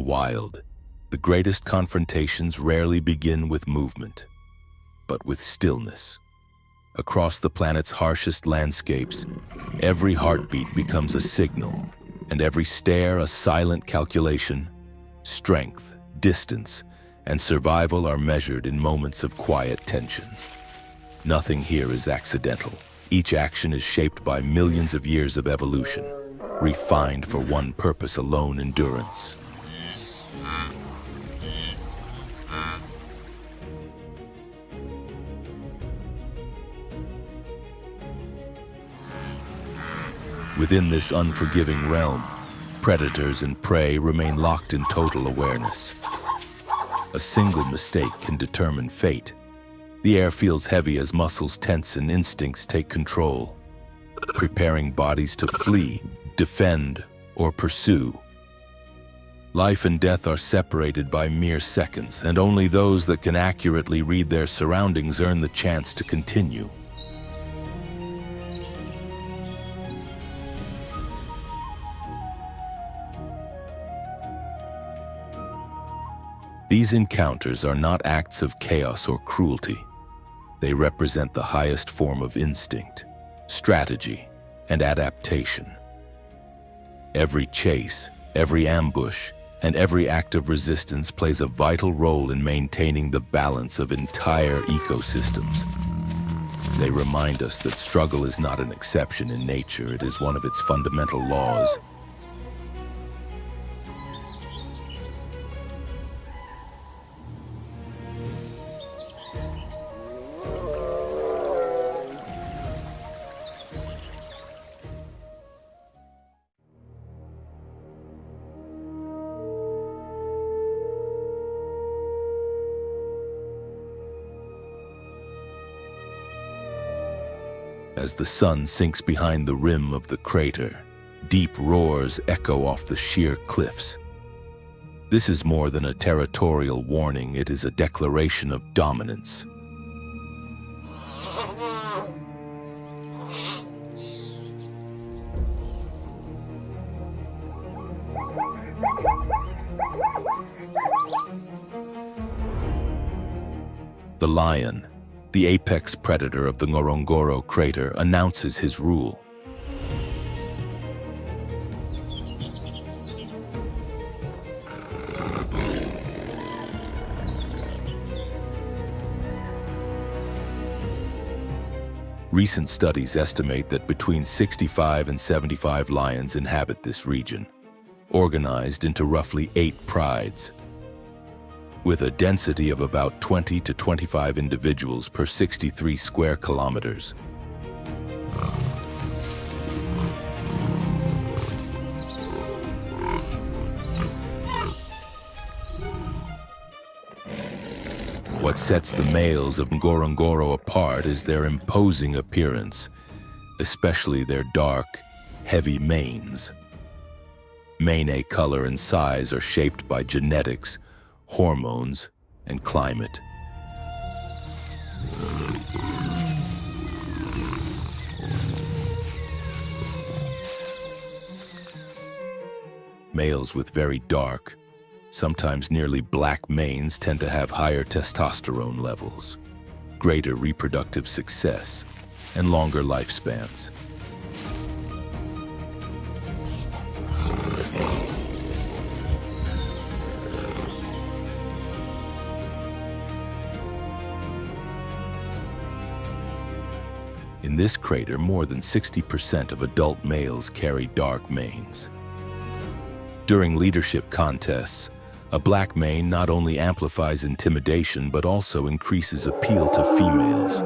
wild, the greatest confrontations rarely begin with movement, but with stillness. Across the planet's harshest landscapes, every heartbeat becomes a signal, and every stare a silent calculation. Strength, distance, and survival are measured in moments of quiet tension. Nothing here is accidental. Each action is shaped by millions of years of evolution, refined for one purpose alone: endurance. Within this unforgiving realm, predators and prey remain locked in total awareness. A single mistake can determine fate. The air feels heavy as muscles tense and instincts take control, preparing bodies to flee, defend, or pursue. Life and death are separated by mere seconds, and only those that can accurately read their surroundings earn the chance to continue. These encounters are not acts of chaos or cruelty. They represent the highest form of instinct, strategy, and adaptation. Every chase, every ambush, and every act of resistance plays a vital role in maintaining the balance of entire ecosystems. They remind us that struggle is not an exception in nature, it is one of its fundamental laws. As the sun sinks behind the rim of the crater, deep roars echo off the sheer cliffs. This is more than a territorial warning, it is a declaration of dominance. The lion, the apex predator of the Ngorongoro crater, announces his rule. Recent studies estimate that between 65 and 75 lions inhabit this region, organized into roughly 8 prides. With a density of about 20 to 25 individuals per 63 square kilometers. What sets the males of Ngorongoro apart is their imposing appearance, especially their dark, heavy manes. Mane color and size are shaped by genetics, hormones, and climate. Males with very dark, sometimes nearly black manes tend to have higher testosterone levels, greater reproductive success, and longer lifespans. In this crater, more than 60% of adult males carry dark manes. During leadership contests, a black mane not only amplifies intimidation but also increases appeal to females.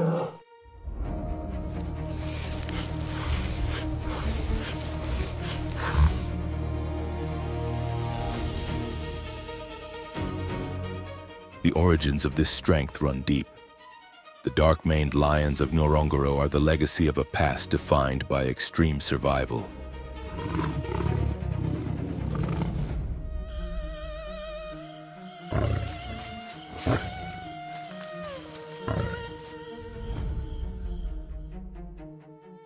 The origins of this strength run deep. The dark-maned lions of Ngorongoro are the legacy of a past defined by extreme survival.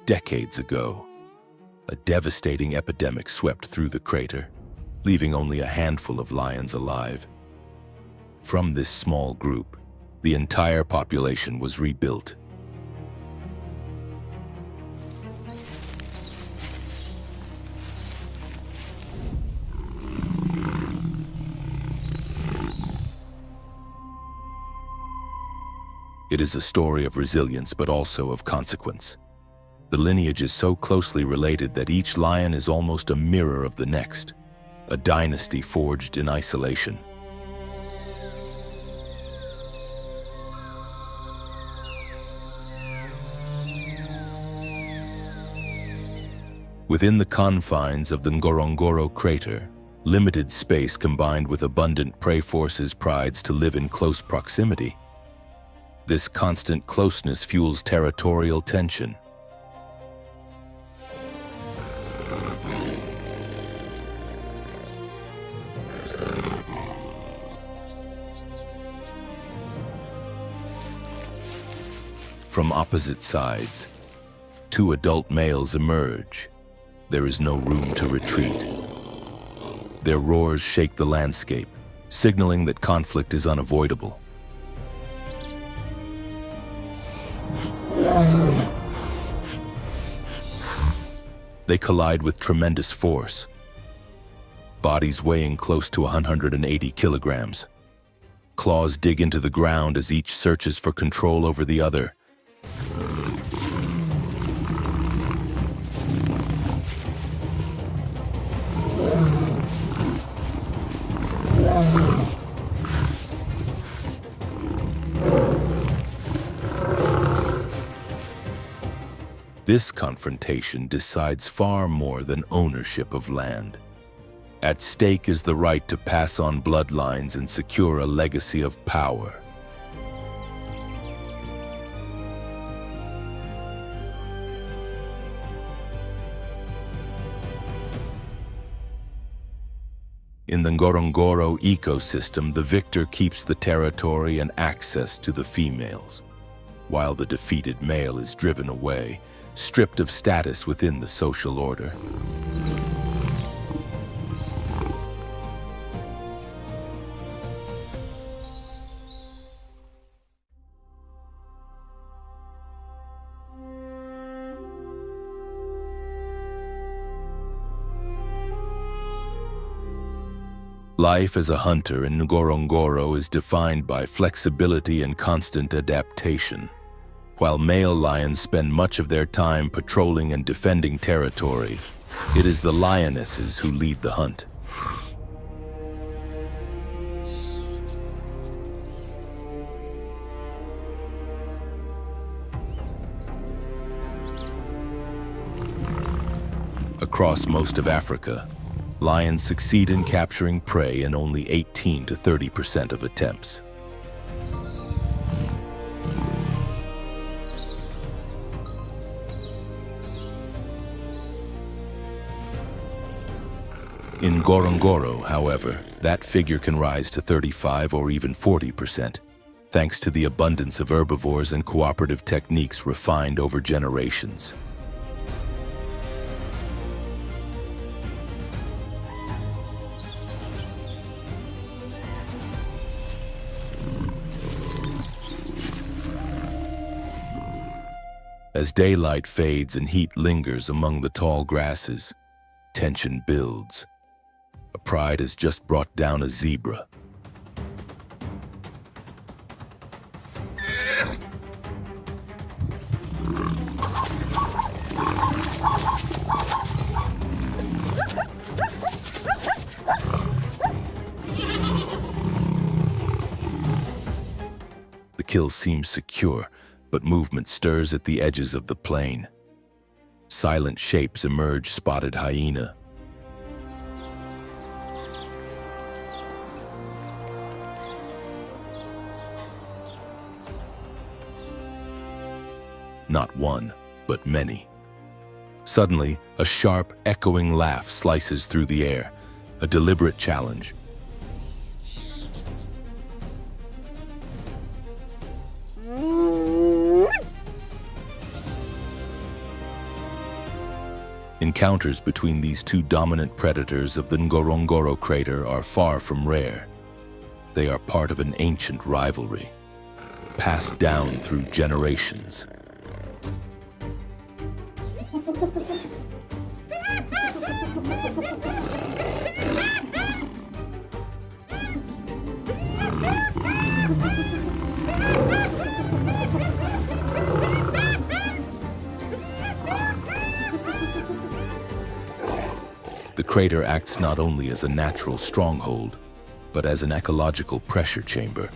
Decades ago, a devastating epidemic swept through the crater, leaving only a handful of lions alive. From this small group, the entire population was rebuilt. It is a story of resilience, but also of consequence. The lineage is so closely related that each lion is almost a mirror of the next, a dynasty forged in isolation. Within the confines of the Ngorongoro crater, limited space combined with abundant prey forces prides to live in close proximity. This constant closeness fuels territorial tension. From opposite sides, two adult males emerge. There is no room to retreat. Their roars shake the landscape, signaling that conflict is unavoidable. They collide with tremendous force, bodies weighing close to 180 kilograms. Claws dig into the ground as each searches for control over the other. This confrontation decides far more than ownership of land. At stake is the right to pass on bloodlines and secure a legacy of power. In the Ngorongoro ecosystem, the victor keeps the territory and access to the females, while the defeated male is driven away, stripped of status within the social order. Life as a hunter in Ngorongoro is defined by flexibility and constant adaptation. While male lions spend much of their time patrolling and defending territory, it is the lionesses who lead the hunt. Across most of Africa, lions succeed in capturing prey in only 18 to 30% of attempts. In Ngorongoro, however, that figure can rise to 35 or even 40%, thanks to the abundance of herbivores and cooperative techniques refined over generations. As daylight fades and heat lingers among the tall grasses, tension builds. A pride has just brought down a zebra. The kill seems secure, but movement stirs at the edges of the plain. Silent shapes emerge, spotted hyena. Not one, but many. Suddenly, a sharp, echoing laugh slices through the air, a deliberate challenge. In Encounters between these two dominant predators of the Ngorongoro crater are far from rare. They are part of an ancient rivalry, passed down through generations. The crater acts not only as a natural stronghold, but as an ecological pressure chamber.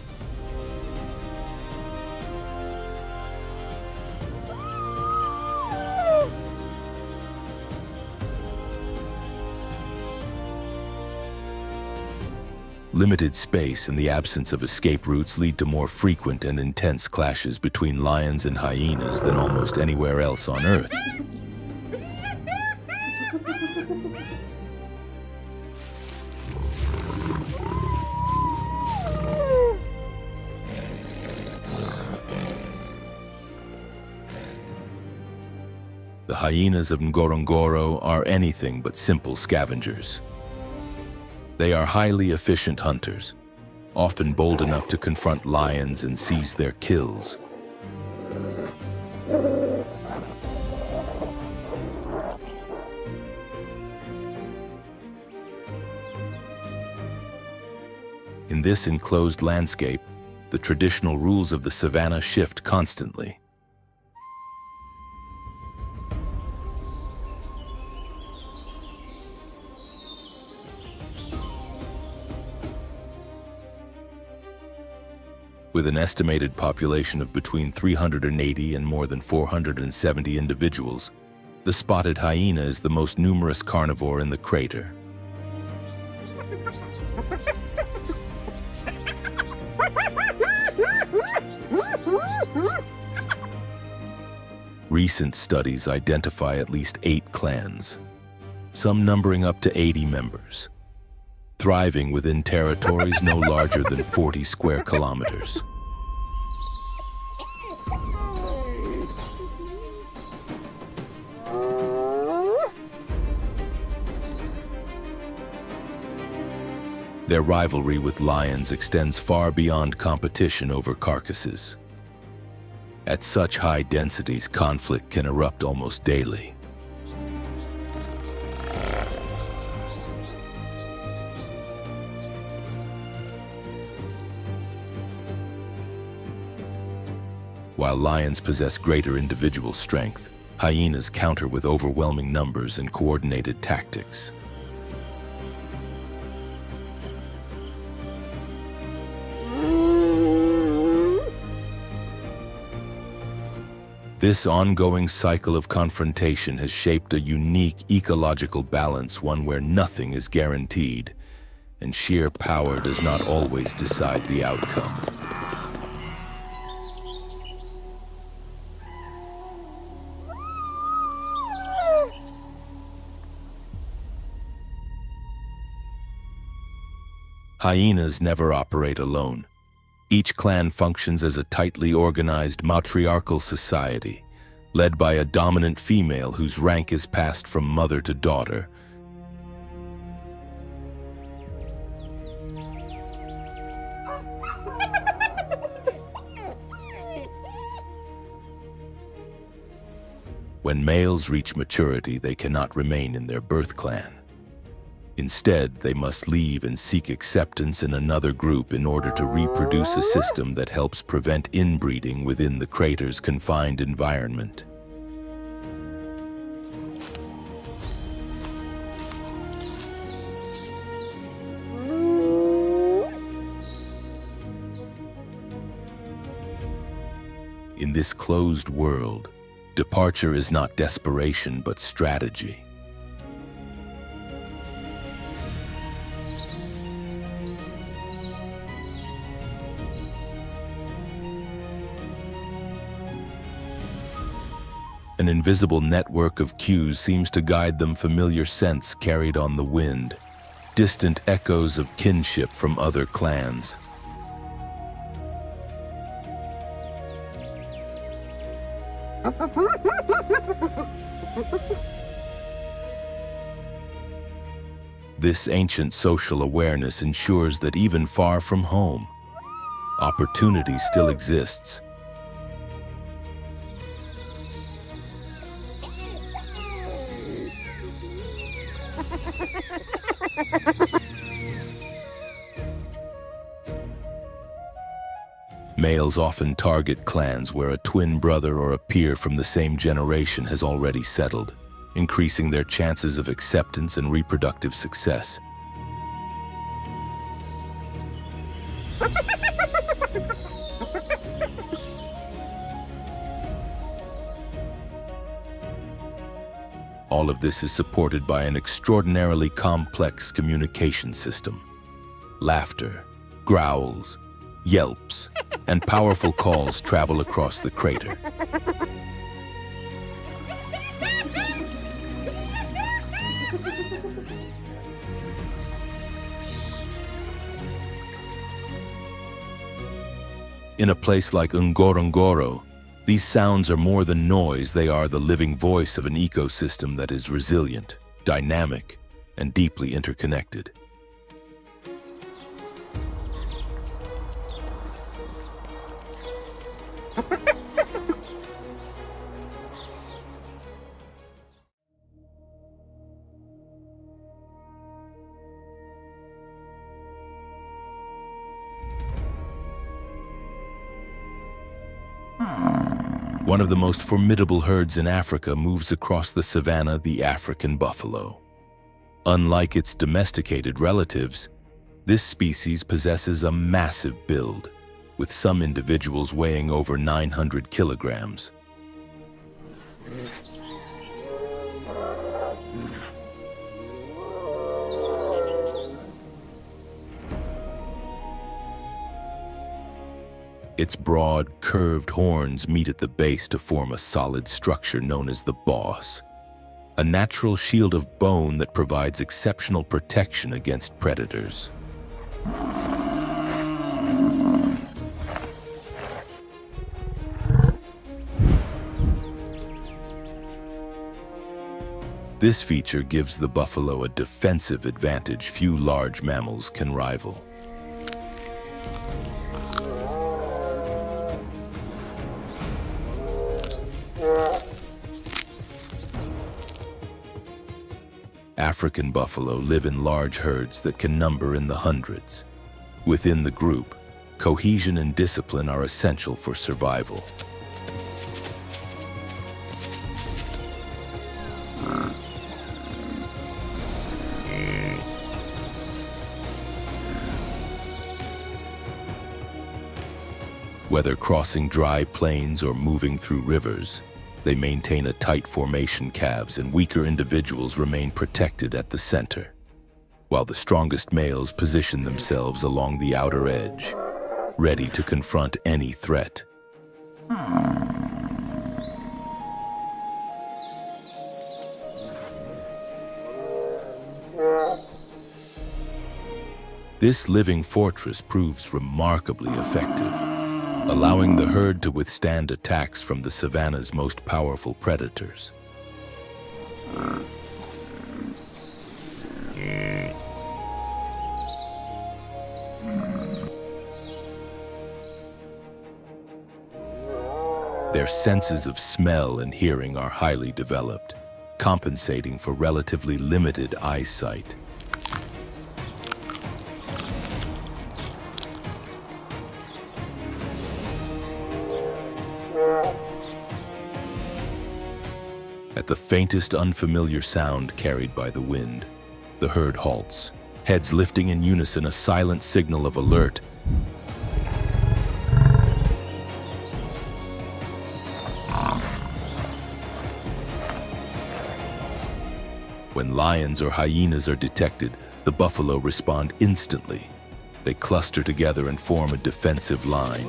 Limited space and the absence of escape routes lead to more frequent and intense clashes between lions and hyenas than almost anywhere else on Earth. The hyenas of Ngorongoro are anything but simple scavengers. They are highly efficient hunters, often bold enough to confront lions and seize their kills. In this enclosed landscape, the traditional rules of the savanna shift constantly. With an estimated population of between 380 and more than 470 individuals, the spotted hyena is the most numerous carnivore in the crater. Recent studies identify at least 8 clans, some numbering up to 80 members, thriving within territories no larger than 40 square kilometers. Their rivalry with lions extends far beyond competition over carcasses. At such high densities, conflict can erupt almost daily. While lions possess greater individual strength, hyenas counter with overwhelming numbers and coordinated tactics. This ongoing cycle of confrontation has shaped a unique ecological balance, one where nothing is guaranteed, and sheer power does not always decide the outcome. Hyenas never operate alone. Each clan functions as a tightly organized matriarchal society, led by a dominant female whose rank is passed from mother to daughter. When males reach maturity, they cannot remain in their birth clan. Instead, they must leave and seek acceptance in another group in order to reproduce a system that helps prevent inbreeding within the crater's confined environment. In this closed world, departure is not desperation but strategy. An invisible network of cues seems to guide them, familiar scents carried on the wind, distant echoes of kinship from other clans. This ancient social awareness ensures that even far from home, opportunity still exists. Males often target clans where a twin brother or a peer from the same generation has already settled, increasing their chances of acceptance and reproductive success. All of this is supported by an extraordinarily complex communication system. Laughter, growls, yelps, and powerful calls travel across the crater. In a place like Ngorongoro, these sounds are more than noise, they are the living voice of an ecosystem that is resilient, dynamic, and deeply interconnected. One of the most formidable herds in Africa moves across the savanna, the African buffalo. Unlike its domesticated relatives, this species possesses a massive build, with some individuals weighing over 900 kilograms. Its broad, curved horns meet at the base to form a solid structure known as the boss, a natural shield of bone that provides exceptional protection against predators. This feature gives the buffalo a defensive advantage few large mammals can rival. African buffalo live in large herds that can number in the hundreds. Within the group, cohesion and discipline are essential for survival. Whether crossing dry plains or moving through rivers, they maintain a tight formation. Calves and weaker individuals remain protected at the center, while the strongest males position themselves along the outer edge, ready to confront any threat. This living fortress proves remarkably effective, allowing the herd to withstand attacks from the savanna's most powerful predators. Their senses of smell and hearing are highly developed, compensating for relatively limited eyesight. At the faintest unfamiliar sound carried by the wind, the herd halts, heads lifting in unison, a silent signal of alert. When lions or hyenas are detected, the buffalo respond instantly. They cluster together and form a defensive line.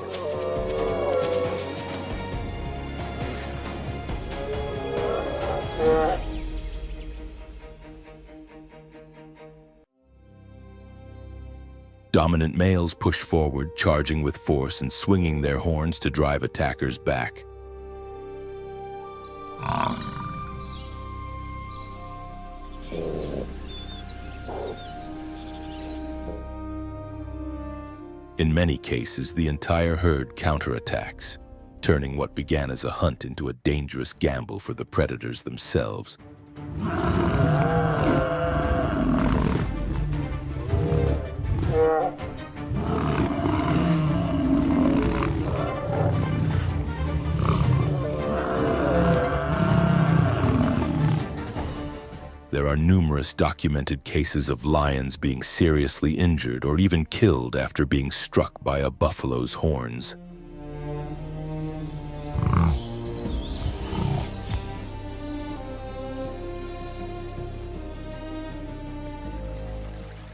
Dominant males push forward, charging with force and swinging their horns to drive attackers back. In many cases, the entire herd counterattacks, turning what began as a hunt into a dangerous gamble for the predators themselves. There are numerous documented cases of lions being seriously injured or even killed after being struck by a buffalo's horns.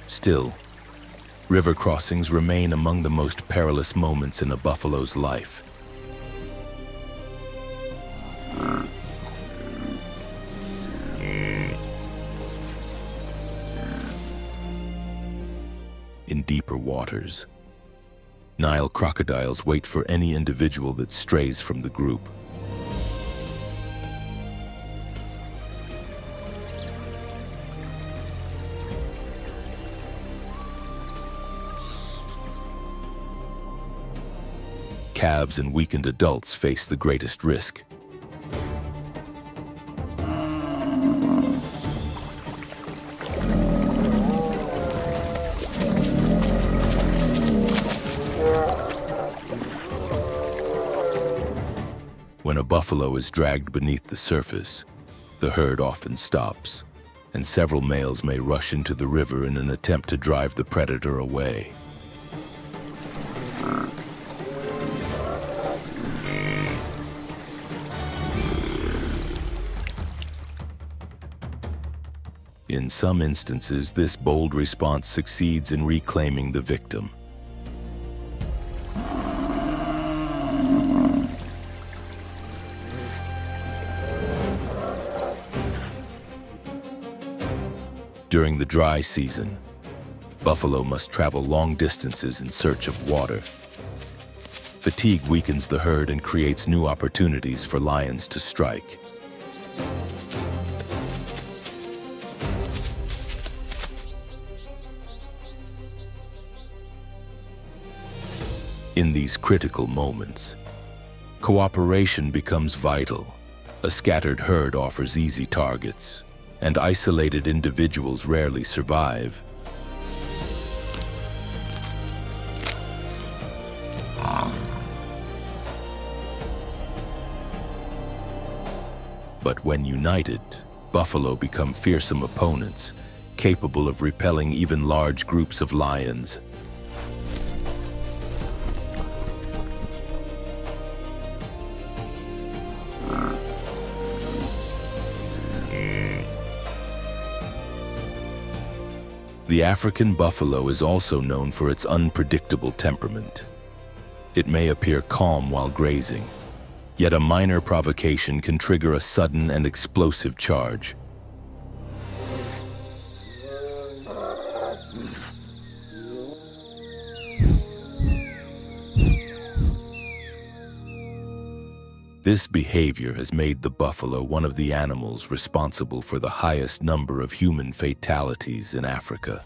Still, river crossings remain among the most perilous moments in a buffalo's life. In deeper waters, Nile crocodiles wait for any individual that strays from the group. Calves and weakened adults face the greatest risk. When a buffalo is dragged beneath the surface, the herd often stops, and several males may rush into the river in an attempt to drive the predator away. In some instances, this bold response succeeds in reclaiming the victim. During the dry season, buffalo must travel long distances in search of water. Fatigue weakens the herd and creates new opportunities for lions to strike. In these critical moments, cooperation becomes vital. A scattered herd offers easy targets, and isolated individuals rarely survive. But when united, buffalo become fearsome opponents, capable of repelling even large groups of lions. The African buffalo is also known for its unpredictable temperament. It may appear calm while grazing, yet a minor provocation can trigger a sudden and explosive charge. This behavior has made the buffalo one of the animals responsible for the highest number of human fatalities in Africa,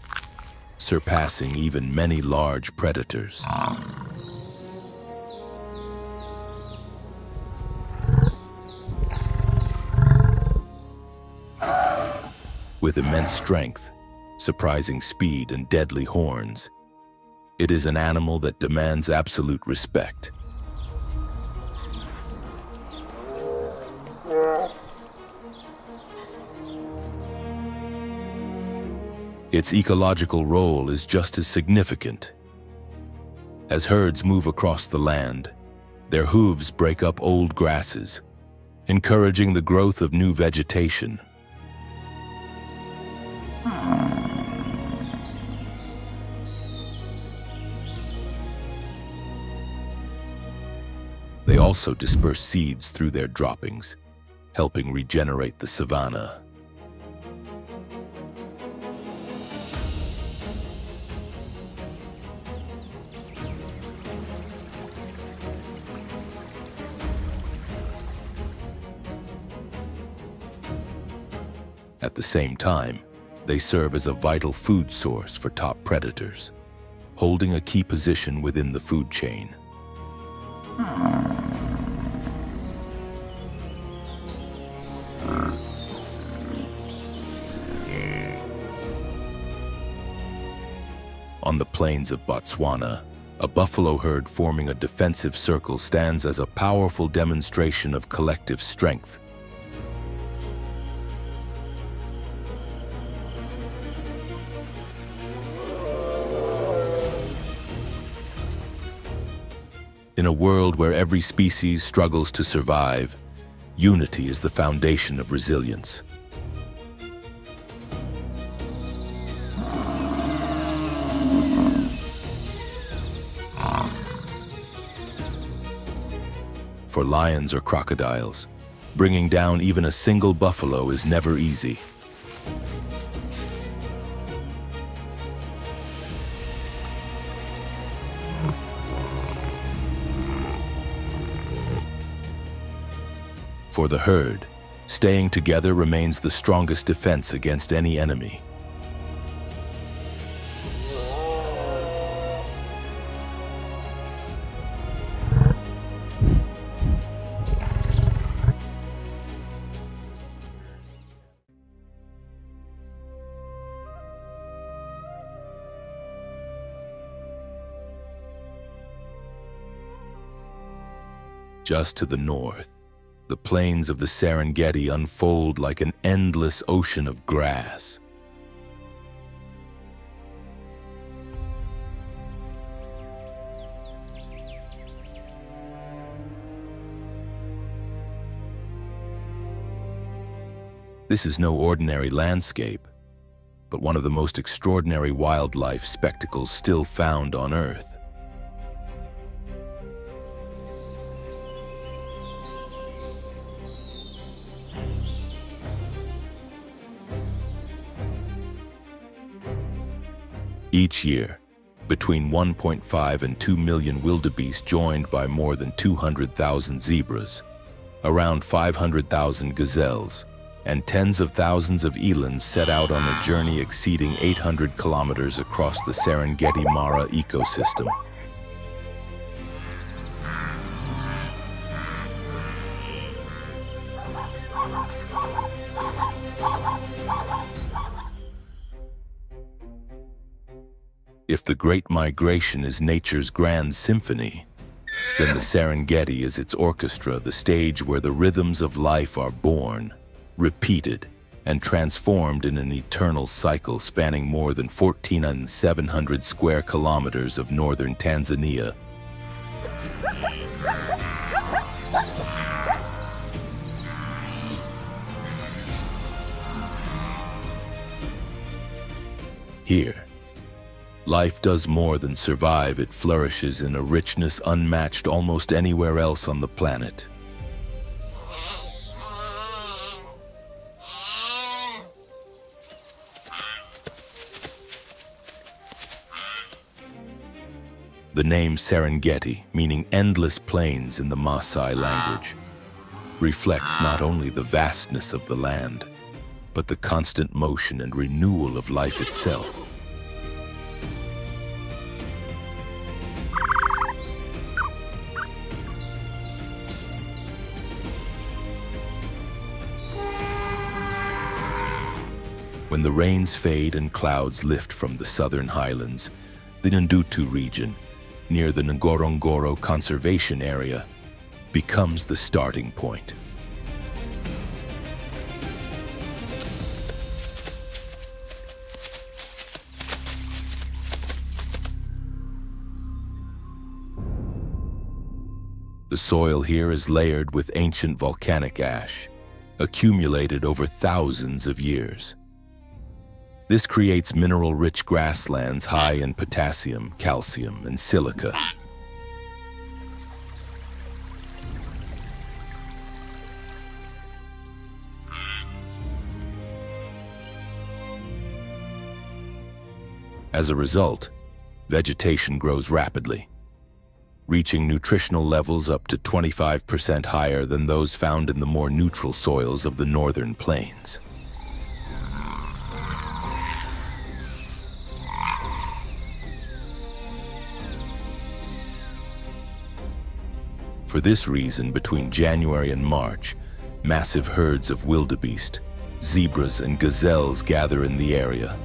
surpassing even many large predators. With immense strength, surprising speed, and deadly horns, it is an animal that demands absolute respect. Its ecological role is just as significant. As herds move across the land, their hooves break up old grasses, encouraging the growth of new vegetation. They also disperse seeds through their droppings, helping regenerate the savanna. At the same time, they serve as a vital food source for top predators. holding a key position within the food chain. On the plains of Botswana, a buffalo herd forming a defensive circle stands as a powerful demonstration of collective strength. In a world where every species struggles to survive, unity is the foundation of resilience. For lions or crocodiles, bringing down even a single buffalo is never easy. For the herd, staying together remains the strongest defense against any enemy. Just to the north, the plains of the Serengeti unfold like an endless ocean of grass. This is no ordinary landscape, but one of the most extraordinary wildlife spectacles still found on Earth. Each year, between 1.5 and 2 million wildebeest joined by more than 200,000 zebras, around 500,000 gazelles, and tens of thousands of elands set out on a journey exceeding 800 kilometers across the Serengeti Mara ecosystem. If the Great Migration is nature's grand symphony, then the Serengeti is its orchestra, the stage where the rhythms of life are born, repeated, and transformed in an eternal cycle spanning more than 14,700 square kilometers of northern Tanzania. Here, life does more than survive, it flourishes in a richness unmatched almost anywhere else on the planet. The name Serengeti, meaning endless plains in the Maasai language, reflects not only the vastness of the land, but the constant motion and renewal of life itself. When the rains fade and clouds lift from the southern highlands, the Ndutu region, near the Ngorongoro Conservation Area, becomes the starting point. The soil here is layered with ancient volcanic ash, accumulated over thousands of years. This creates mineral-rich grasslands high in potassium, calcium, and silica. As a result, vegetation grows rapidly, reaching nutritional levels up to 25% higher than those found in the more neutral soils of the northern plains. For this reason, between January and March, massive herds of wildebeest, zebras, and gazelles gather in the area.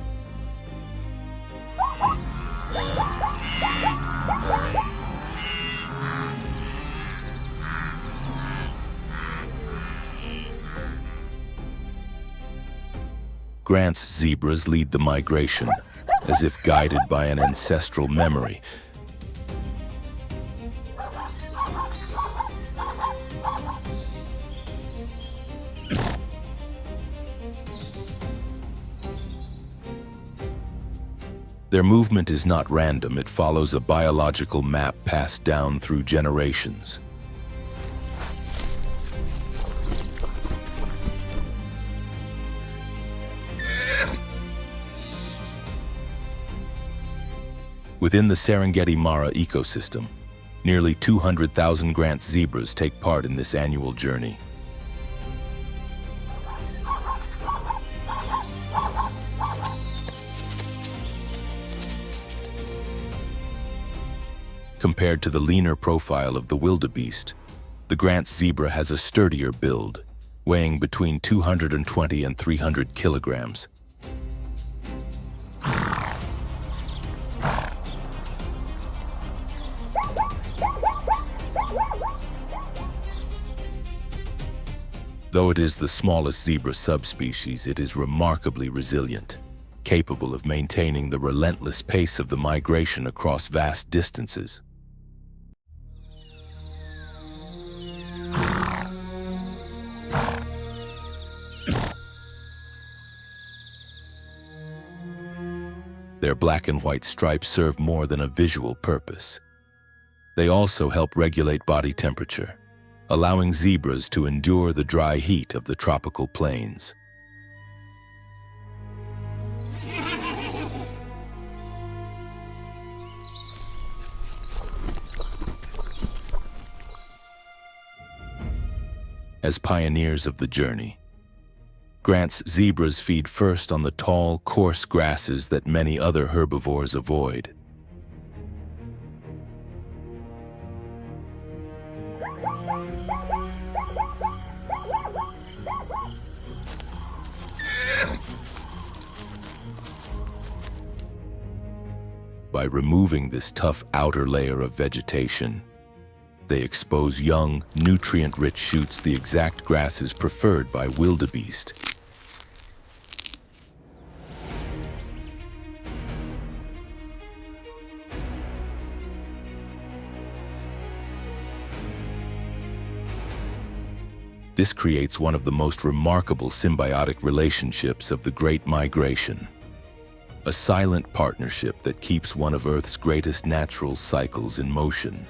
Grant's zebras lead the migration, as if guided by an ancestral memory. Their movement is not random, it follows a biological map passed down through generations. Within the Serengeti Mara ecosystem, nearly 200,000 Grant's zebras take part in this annual journey. Compared to the leaner profile of the wildebeest, the Grant's zebra has a sturdier build, weighing between 220 and 300 kilograms. Though it is the smallest zebra subspecies, it is remarkably resilient, capable of maintaining the relentless pace of the migration across vast distances. Their black and white stripes serve more than a visual purpose. They also help regulate body temperature, allowing zebras to endure the dry heat of the tropical plains. As pioneers of the journey, Grant's zebras feed first on the tall, coarse grasses that many other herbivores avoid. By removing this tough outer layer of vegetation, they expose young, nutrient-rich shoots, the exact grasses preferred by wildebeest. This creates one of the most remarkable symbiotic relationships of the Great Migration. A silent partnership that keeps one of Earth's greatest natural cycles in motion.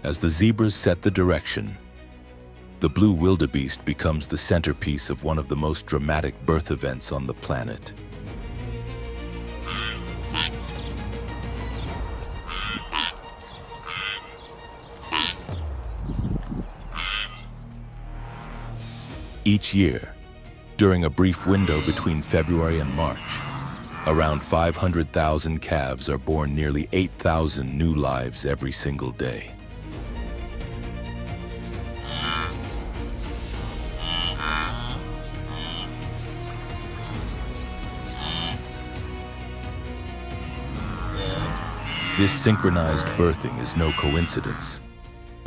As the zebras set the direction, the blue wildebeest becomes the centerpiece of one of the most dramatic birth events on the planet. Each year, during a brief window between February and March, around 500,000 calves are born, nearly 8,000 new lives every single day. This synchronized birthing is no coincidence,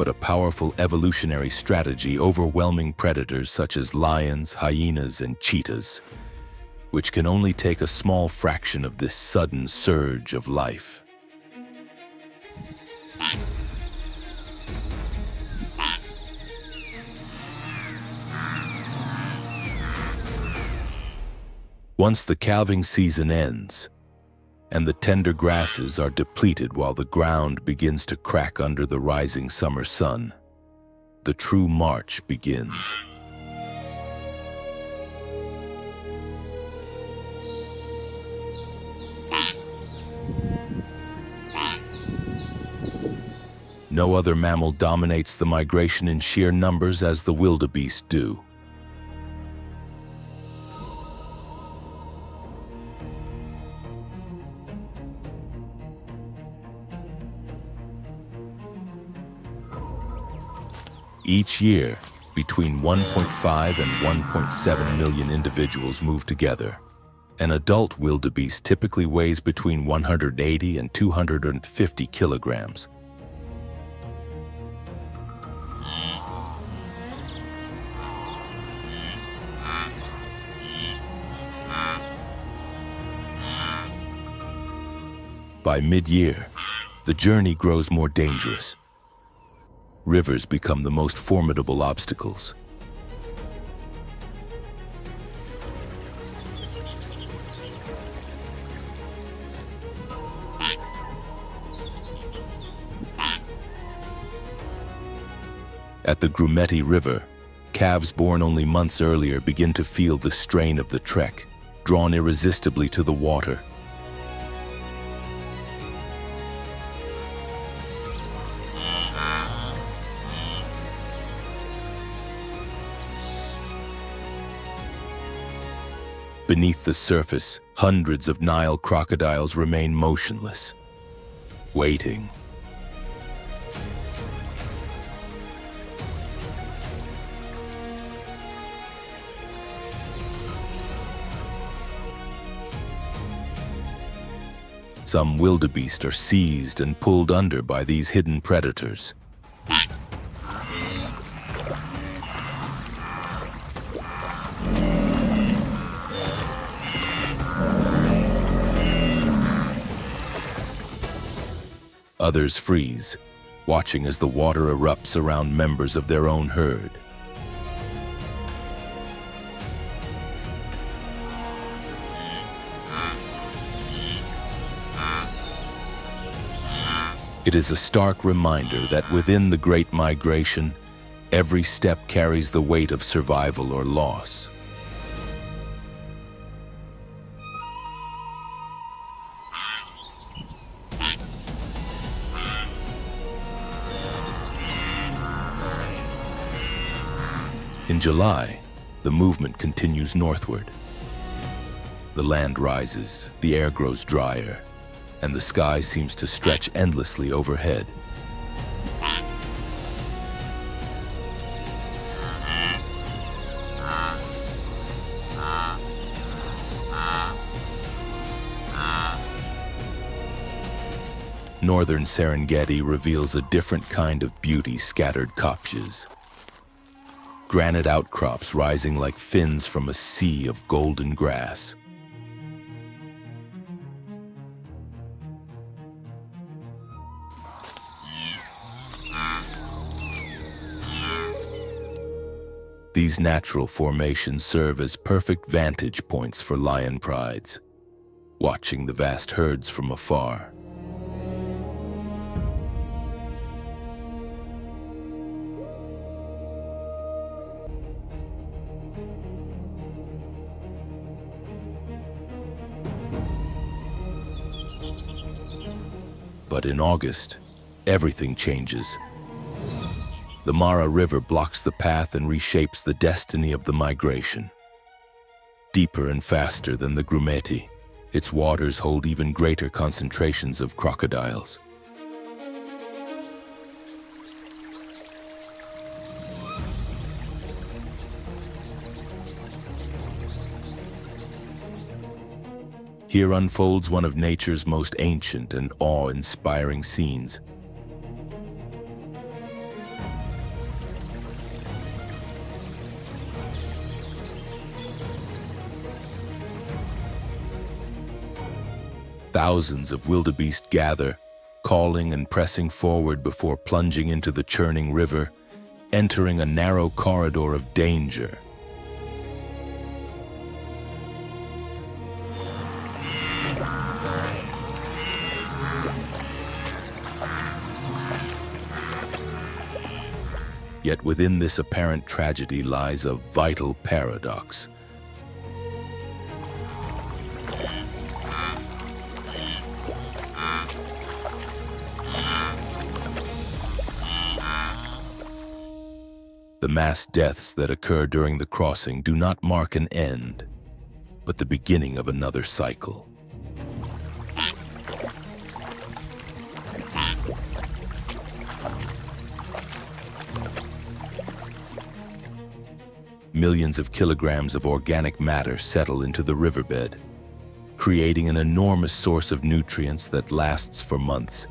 but a powerful evolutionary strategy overwhelming predators such as lions, hyenas, and cheetahs, which can only take a small fraction of this sudden surge of life. Once the calving season ends, and the tender grasses are depleted while the ground begins to crack under the rising summer sun, the true march begins. No other mammal dominates the migration in sheer numbers as the wildebeest do. Each year, between 1.5 and 1.7 million individuals move together. An adult wildebeest typically weighs between 180 and 250 kilograms. By mid-year, the journey grows more dangerous. Rivers become the most formidable obstacles. At the Grumeti River, calves born only months earlier begin to feel the strain of the trek, drawn irresistibly to the water. Beneath the surface, hundreds of Nile crocodiles remain motionless, waiting. Some wildebeest are seized and pulled under by these hidden predators. Others freeze, watching as the water erupts around members of their own herd. It is a stark reminder that within the Great Migration, every step carries the weight of survival or loss. In July, the movement continues northward. The land rises, the air grows drier, and the sky seems to stretch endlessly overhead. Northern Serengeti reveals a different kind of beauty, scattered kopjes. Granite outcrops rising like fins from a sea of golden grass. These natural formations serve as perfect vantage points for lion prides, watching the vast herds from afar. But in August, everything changes. The Mara River blocks the path and reshapes the destiny of the migration. Deeper and faster than the Grumeti, its waters hold even greater concentrations of crocodiles. Here unfolds one of nature's most ancient and awe-inspiring scenes. Thousands of wildebeest gather, calling and pressing forward before plunging into the churning river, entering a narrow corridor of danger. Yet within this apparent tragedy lies a vital paradox. The mass deaths that occur during the crossing do not mark an end, but the beginning of another cycle. millions of kilograms of organic matter settle into the riverbed, creating an enormous source of nutrients that lasts for months.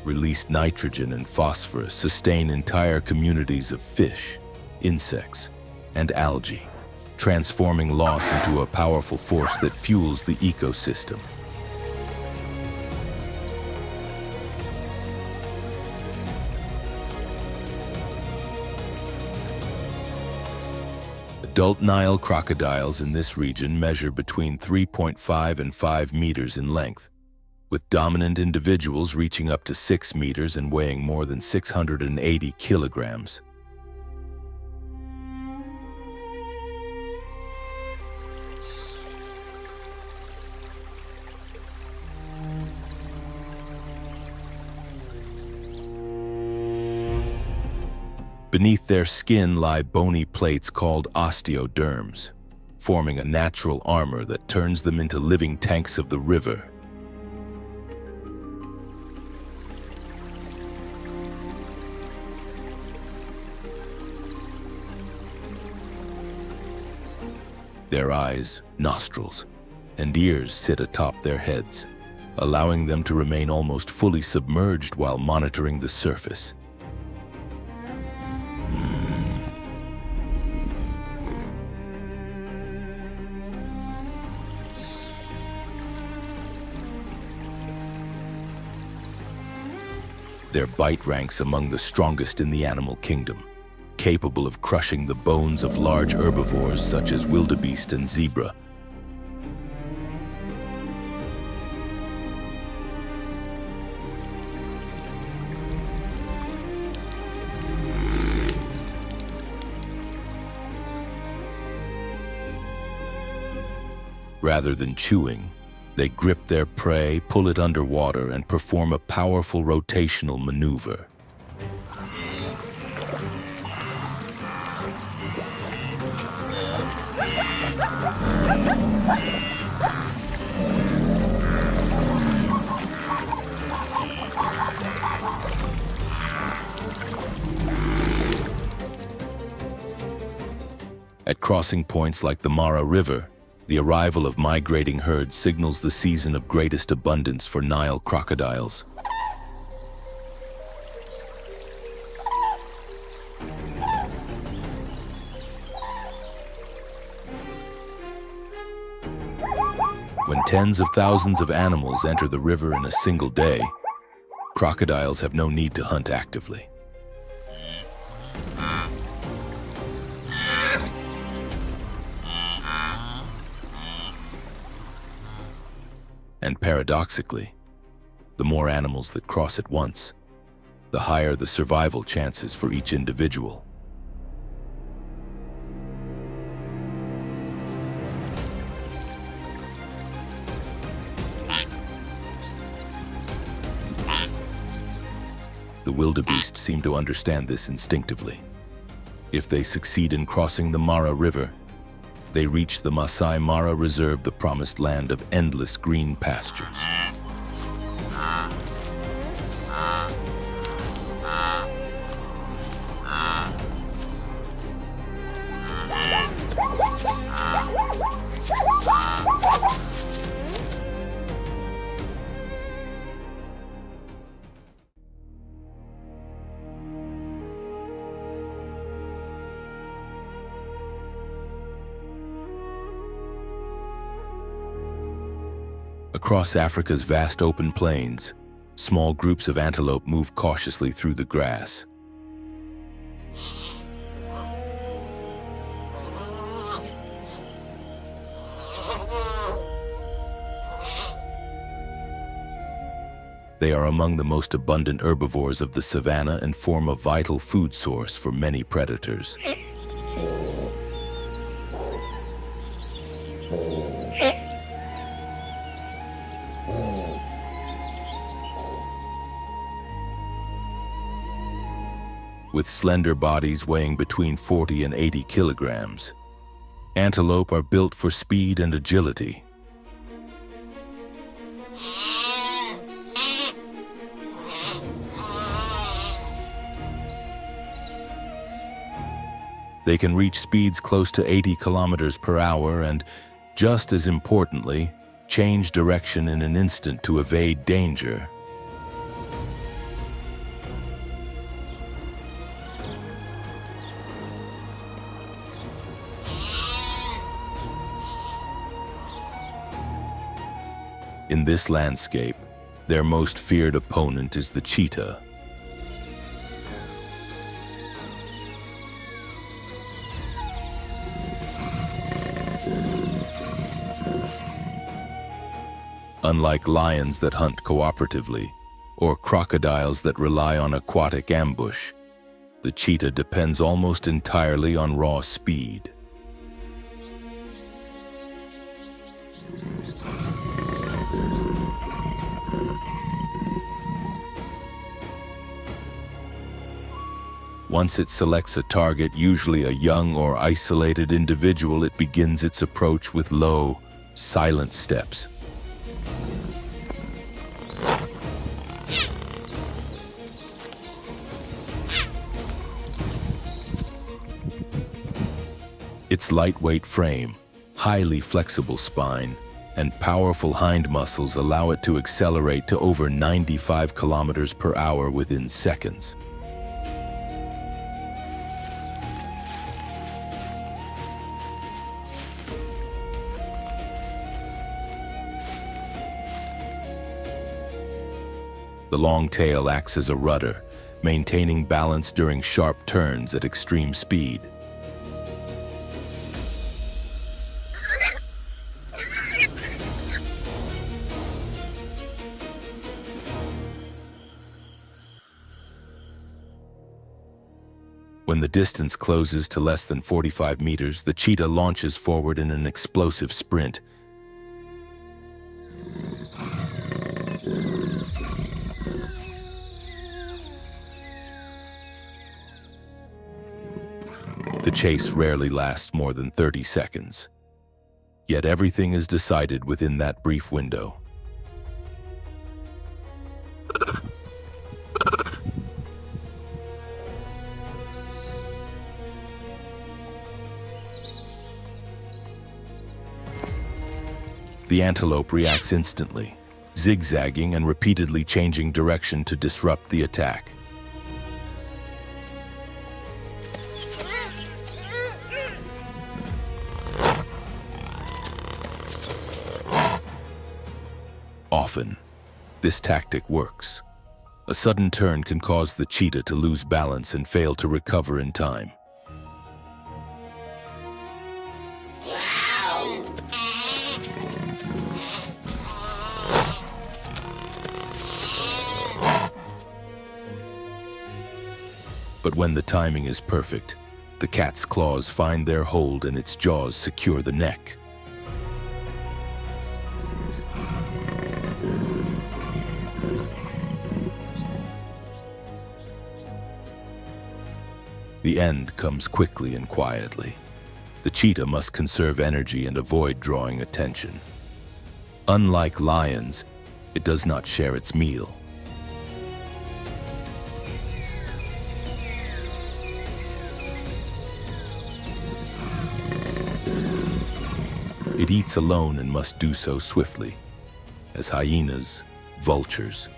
Released nitrogen and phosphorus sustain entire communities of fish, insects, and algae, transforming loss into a powerful force that fuels the ecosystem. Adult Nile crocodiles in this region measure between 3.5 and 5 meters in length, with dominant individuals reaching up to 6 meters and weighing more than 680 kilograms. Beneath their skin lie bony plates called osteoderms, forming a natural armor that turns them into living tanks of the river. Their eyes, nostrils, and ears sit atop their heads, allowing them to remain almost fully submerged while monitoring the surface. Their bite ranks among the strongest in the animal kingdom, capable of crushing the bones of large herbivores such as wildebeest and zebra. Rather than chewing, they grip their prey, pull it underwater, and perform a powerful rotational maneuver. At crossing points like the Mara River, the arrival of migrating herds signals the season of greatest abundance for Nile crocodiles. When tens of thousands of animals enter the river in a single day, crocodiles have no need to hunt actively. And paradoxically, the more animals that cross at once, the higher the survival chances for each individual. The wildebeest seem to understand this instinctively. If they succeed in crossing the Mara River, they reach the Masai Mara Reserve, the promised land of endless green pastures. Across Africa's vast open plains, small groups of antelope move cautiously through the grass. They are among the most abundant herbivores of the savanna and form a vital food source for many predators. With slender bodies weighing between 40 and 80 kilograms, Antelope are built for speed and agility. They can reach speeds close to 80 kilometers per hour and, just as importantly, change direction in an instant to evade danger. In this landscape, their most feared opponent is the cheetah. Unlike lions that hunt cooperatively, or crocodiles that rely on aquatic ambush, the cheetah depends almost entirely on raw speed. Once it selects a target, usually a young or isolated individual, it begins its approach with low, silent steps. Its lightweight frame, highly flexible spine, and powerful hind muscles allow it to accelerate to over 95 kilometers per hour within seconds. The long tail acts as a rudder, maintaining balance during sharp turns at extreme speed. When the distance closes to less than 45 meters, the cheetah launches forward in an explosive sprint. The chase rarely lasts more than 30 seconds. Yet everything is decided within that brief window. The antelope reacts instantly, zigzagging and repeatedly changing direction to disrupt the attack. Often, this tactic works. A sudden turn can cause the cheetah to lose balance and fail to recover in time. But when the timing is perfect, the cat's claws find their hold and its jaws secure the neck. The end comes quickly and quietly. The cheetah must conserve energy and avoid drawing attention. Unlike lions, it does not share its meal. It eats alone and must do so swiftly, as hyenas, vultures,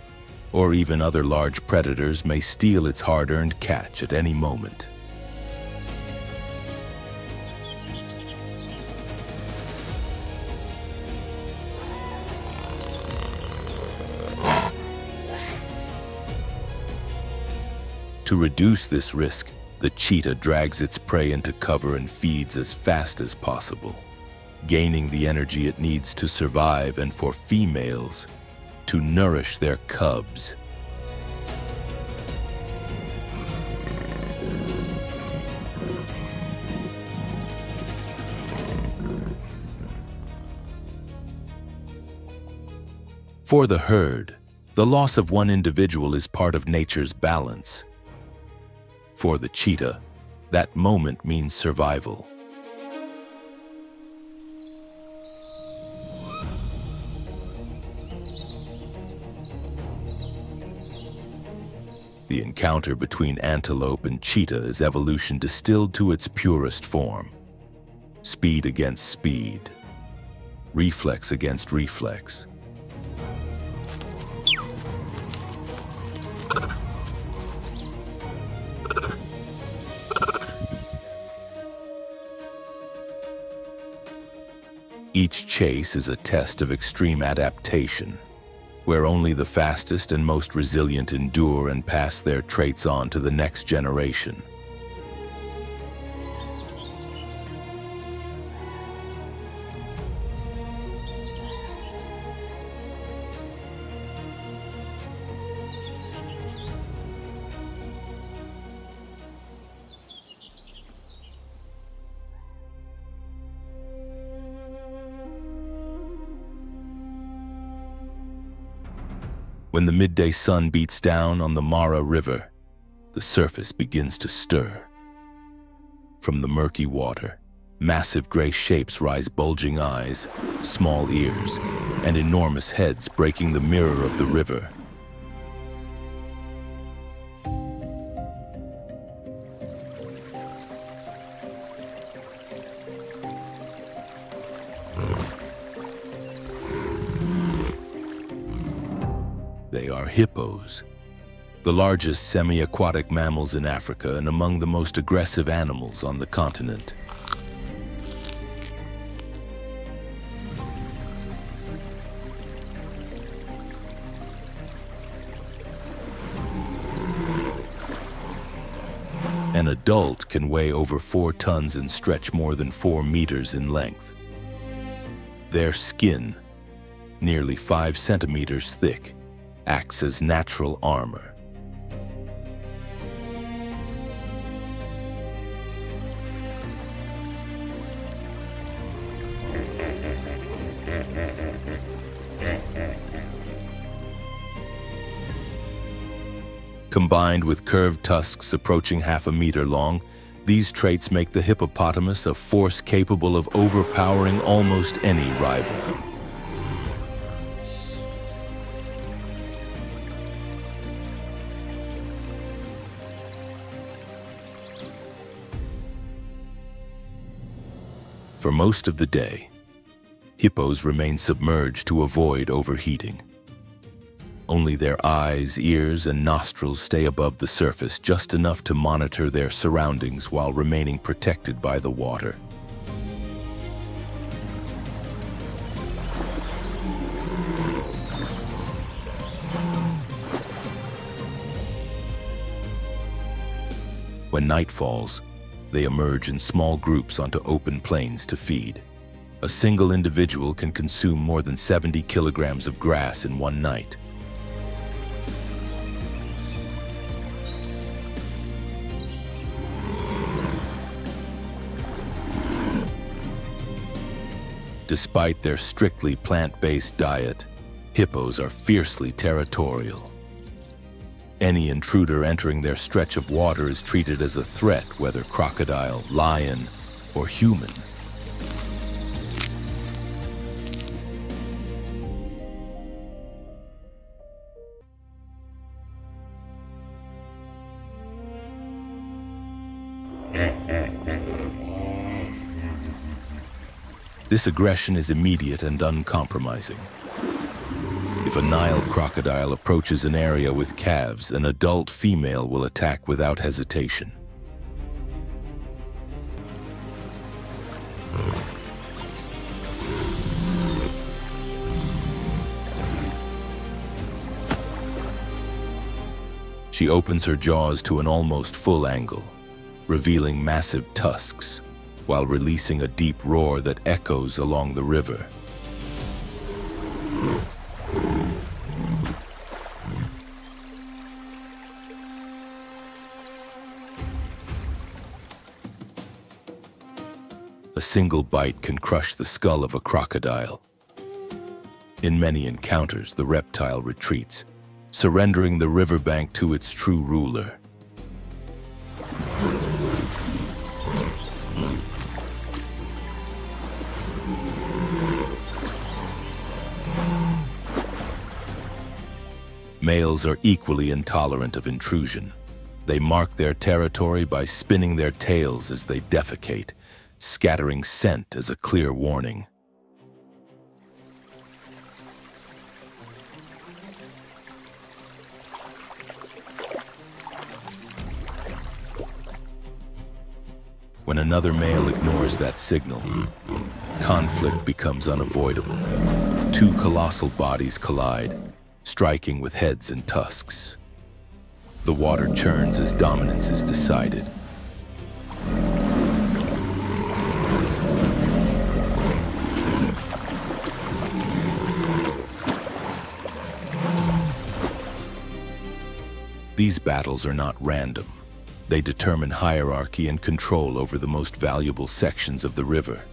or even other large predators may steal its hard-earned catch at any moment. To reduce this risk, the cheetah drags its prey into cover and feeds as fast as possible, gaining the energy it needs to survive and for females to nourish their cubs. For the herd, the loss of one individual is part of nature's balance. For the cheetah, that moment means survival. The encounter between antelope and cheetah is evolution distilled to its purest form. Speed against speed. Reflex against reflex. Each chase is a test of extreme adaptation, where only the fastest and most resilient endure and pass their traits on to the next generation. When the midday sun beats down on the Mara River, the surface begins to stir. From the murky water, massive gray shapes rise, bulging eyes, small ears, and enormous heads breaking the mirror of the river. They are hippos, the largest semi-aquatic mammals in Africa and among the most aggressive animals on the continent. An adult can weigh over 4 tons and stretch more than 4 meters in length. Their skin, nearly 5 centimeters thick, acts as natural armor. Combined with curved tusks approaching half a meter long, these traits make the hippopotamus a force capable of overpowering almost any rival. For most of the day, hippos remain submerged to avoid overheating. Only their eyes, ears, and nostrils stay above the surface, just enough to monitor their surroundings while remaining protected by the water. When night falls, they emerge in small groups onto open plains to feed. A single individual can consume more than 70 kilograms of grass in one night. Despite their strictly plant-based diet, hippos are fiercely territorial. Any intruder entering their stretch of water is treated as a threat, whether crocodile, lion, or human. This aggression is immediate and uncompromising. If a Nile crocodile approaches an area with calves, an adult female will attack without hesitation. She opens her jaws to an almost full angle, revealing massive tusks, while releasing a deep roar that echoes along the river. A single bite can crush the skull of a crocodile. In many encounters, the reptile retreats, surrendering the riverbank to its true ruler. Males are equally intolerant of intrusion. They mark their territory by spinning their tails as they defecate, scattering scent as a clear warning. When another male ignores that signal, conflict becomes unavoidable. Two colossal bodies collide, striking with heads and tusks. The water churns as dominance is decided. These battles are not random. They determine hierarchy and control over the most valuable sections of the river.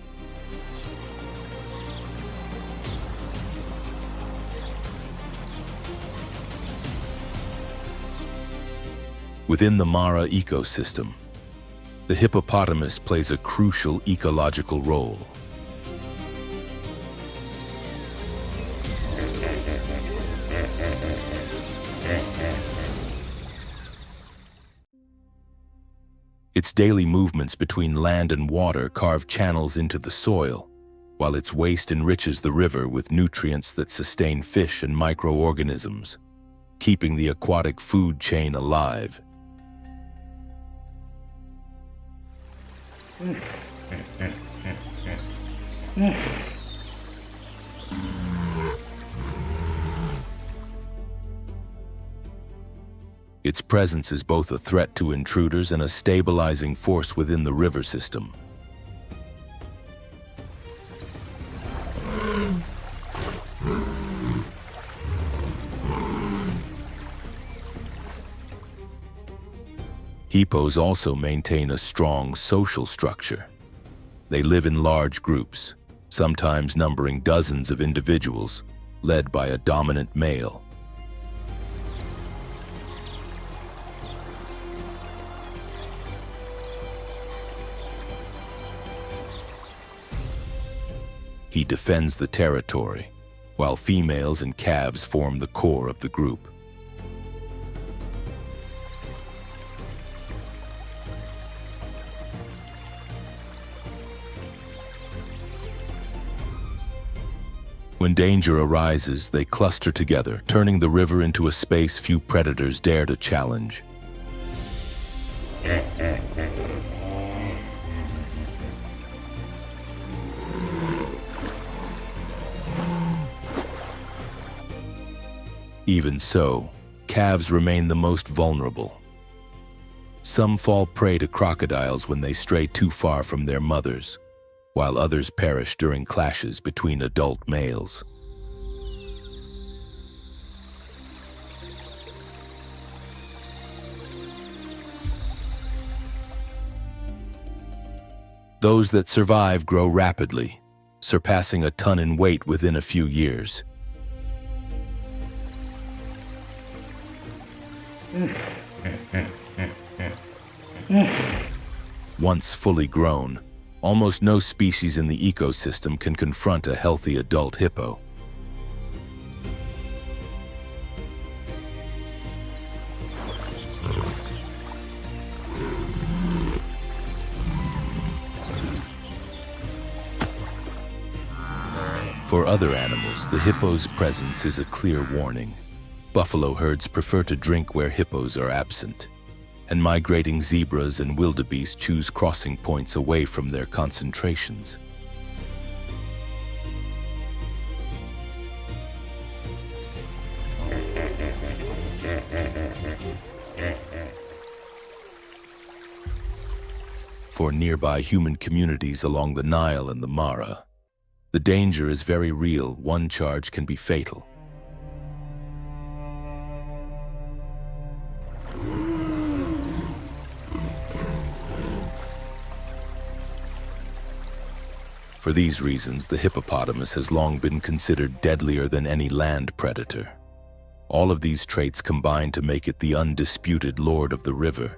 Within the Mara ecosystem, the hippopotamus plays a crucial ecological role. Its daily movements between land and water carve channels into the soil, while its waste enriches the river with nutrients that sustain fish and microorganisms, keeping the aquatic food chain alive. Its presence is both a threat to intruders and a stabilizing force within the river system. Hippos also maintain a strong social structure. They live in large groups, sometimes numbering dozens of individuals, led by a dominant male. He defends the territory, while females and calves form the core of the group. When danger arises, they cluster together, turning the river into a space few predators dare to challenge. Even so, calves remain the most vulnerable. Some fall prey to crocodiles when they stray too far from their mothers, while others perish during clashes between adult males. Those that survive grow rapidly, surpassing a ton in weight within a few years. Once fully grown, almost no species in the ecosystem can confront a healthy adult hippo. For other animals, the hippo's presence is a clear warning. Buffalo herds prefer to drink where hippos are absent, and migrating zebras and wildebeest choose crossing points away from their concentrations. For nearby human communities along the Nile and the Mara, the danger is very real. One charge can be fatal. For these reasons, the hippopotamus has long been considered deadlier than any land predator. All of these traits combine to make it the undisputed lord of the river.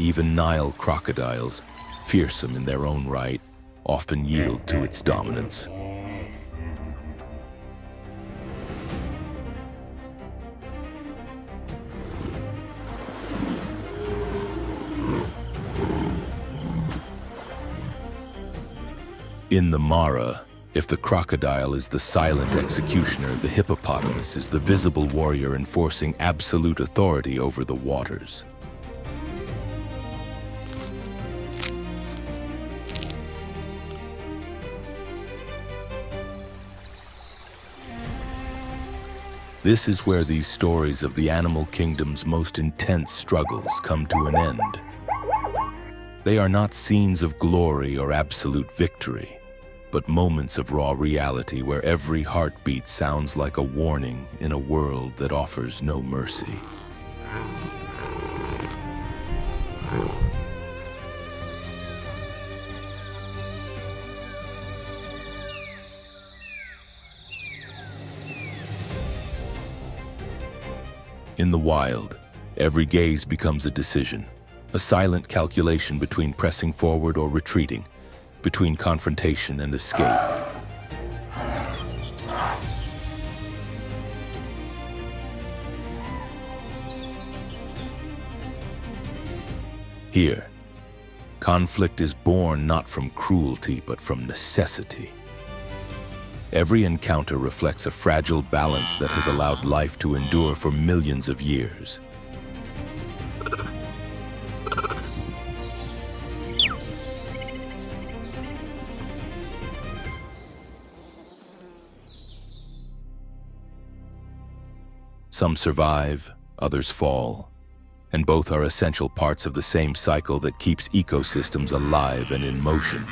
Even Nile crocodiles, fearsome in their own right, often yield to its dominance. In the Mara, if the crocodile is the silent executioner, the hippopotamus is the visible warrior enforcing absolute authority over the waters. This is where these stories of the animal kingdom's most intense struggles come to an end. They are not scenes of glory or absolute victory, but moments of raw reality where every heartbeat sounds like a warning in a world that offers no mercy. In the wild, every gaze becomes a decision, a silent calculation between pressing forward or retreating, between confrontation and escape. Here, conflict is born not from cruelty but from necessity. Every encounter reflects a fragile balance that has allowed life to endure for millions of years. Some survive, others fall, and both are essential parts of the same cycle that keeps ecosystems alive and in motion.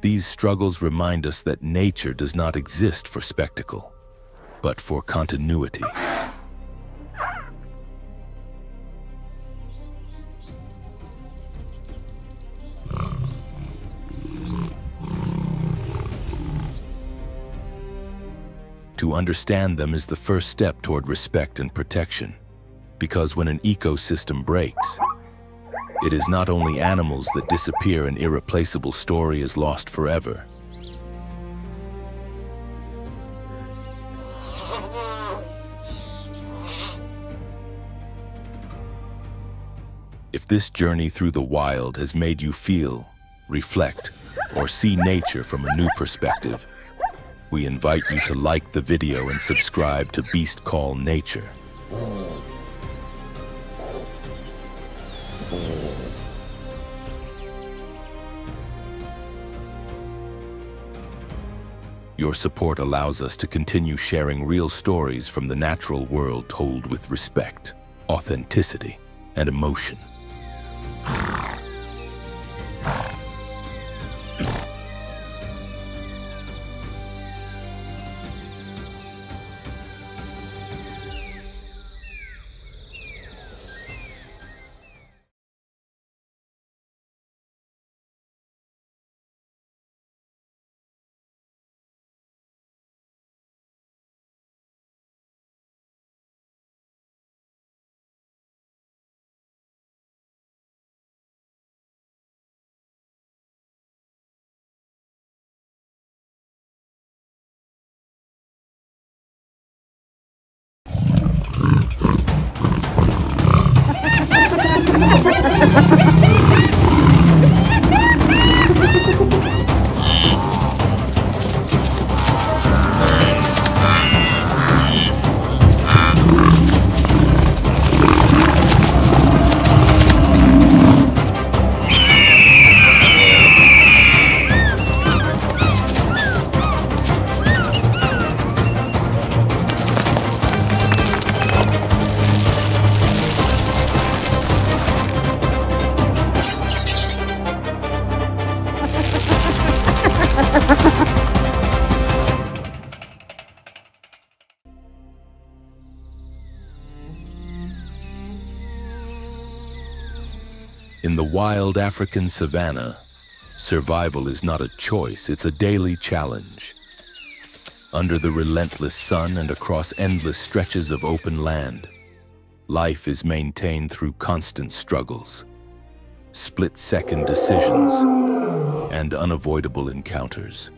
These struggles remind us that nature does not exist for spectacle, but for continuity. To understand them is the first step toward respect and protection, because when an ecosystem breaks, it is not only animals that disappear, an irreplaceable story is lost forever. If this journey through the wild has made you feel, reflect, or see nature from a new perspective, we invite you to like the video and subscribe to Beast Call Nature. Your support allows us to continue sharing real stories from the natural world told with respect, authenticity, and emotion. In the wild African savanna, Survival is not a choice, it's a daily challenge. Under the relentless sun and across endless stretches of open land, life is maintained through constant struggles, split-second decisions, and unavoidable encounters.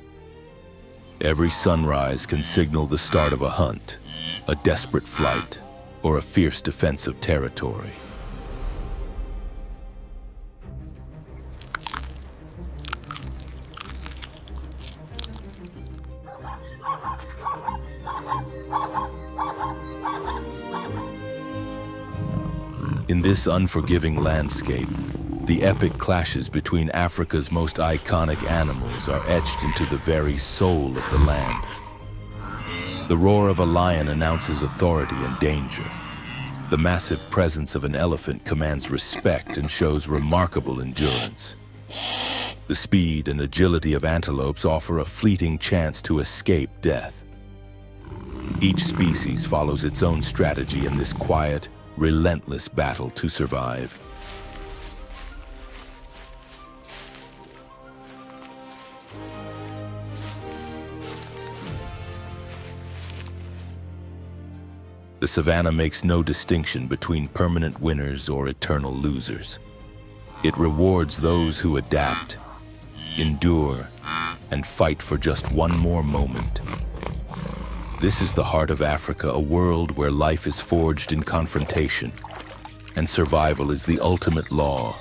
Every sunrise can signal the start of a hunt, a desperate flight, or a fierce defense of territory. In this unforgiving landscape, the epic clashes between Africa's most iconic animals are etched into the very soul of the land. The roar of a lion announces authority and danger. The massive presence of an elephant commands respect and shows remarkable endurance. The speed and agility of antelopes offer a fleeting chance to escape death. Each species follows its own strategy in this quiet, relentless battle to survive. The savanna makes no distinction between permanent winners or eternal losers. It rewards those who adapt, endure, and fight for just one more moment. This is the heart of Africa, a world where life is forged in confrontation, and survival is the ultimate law.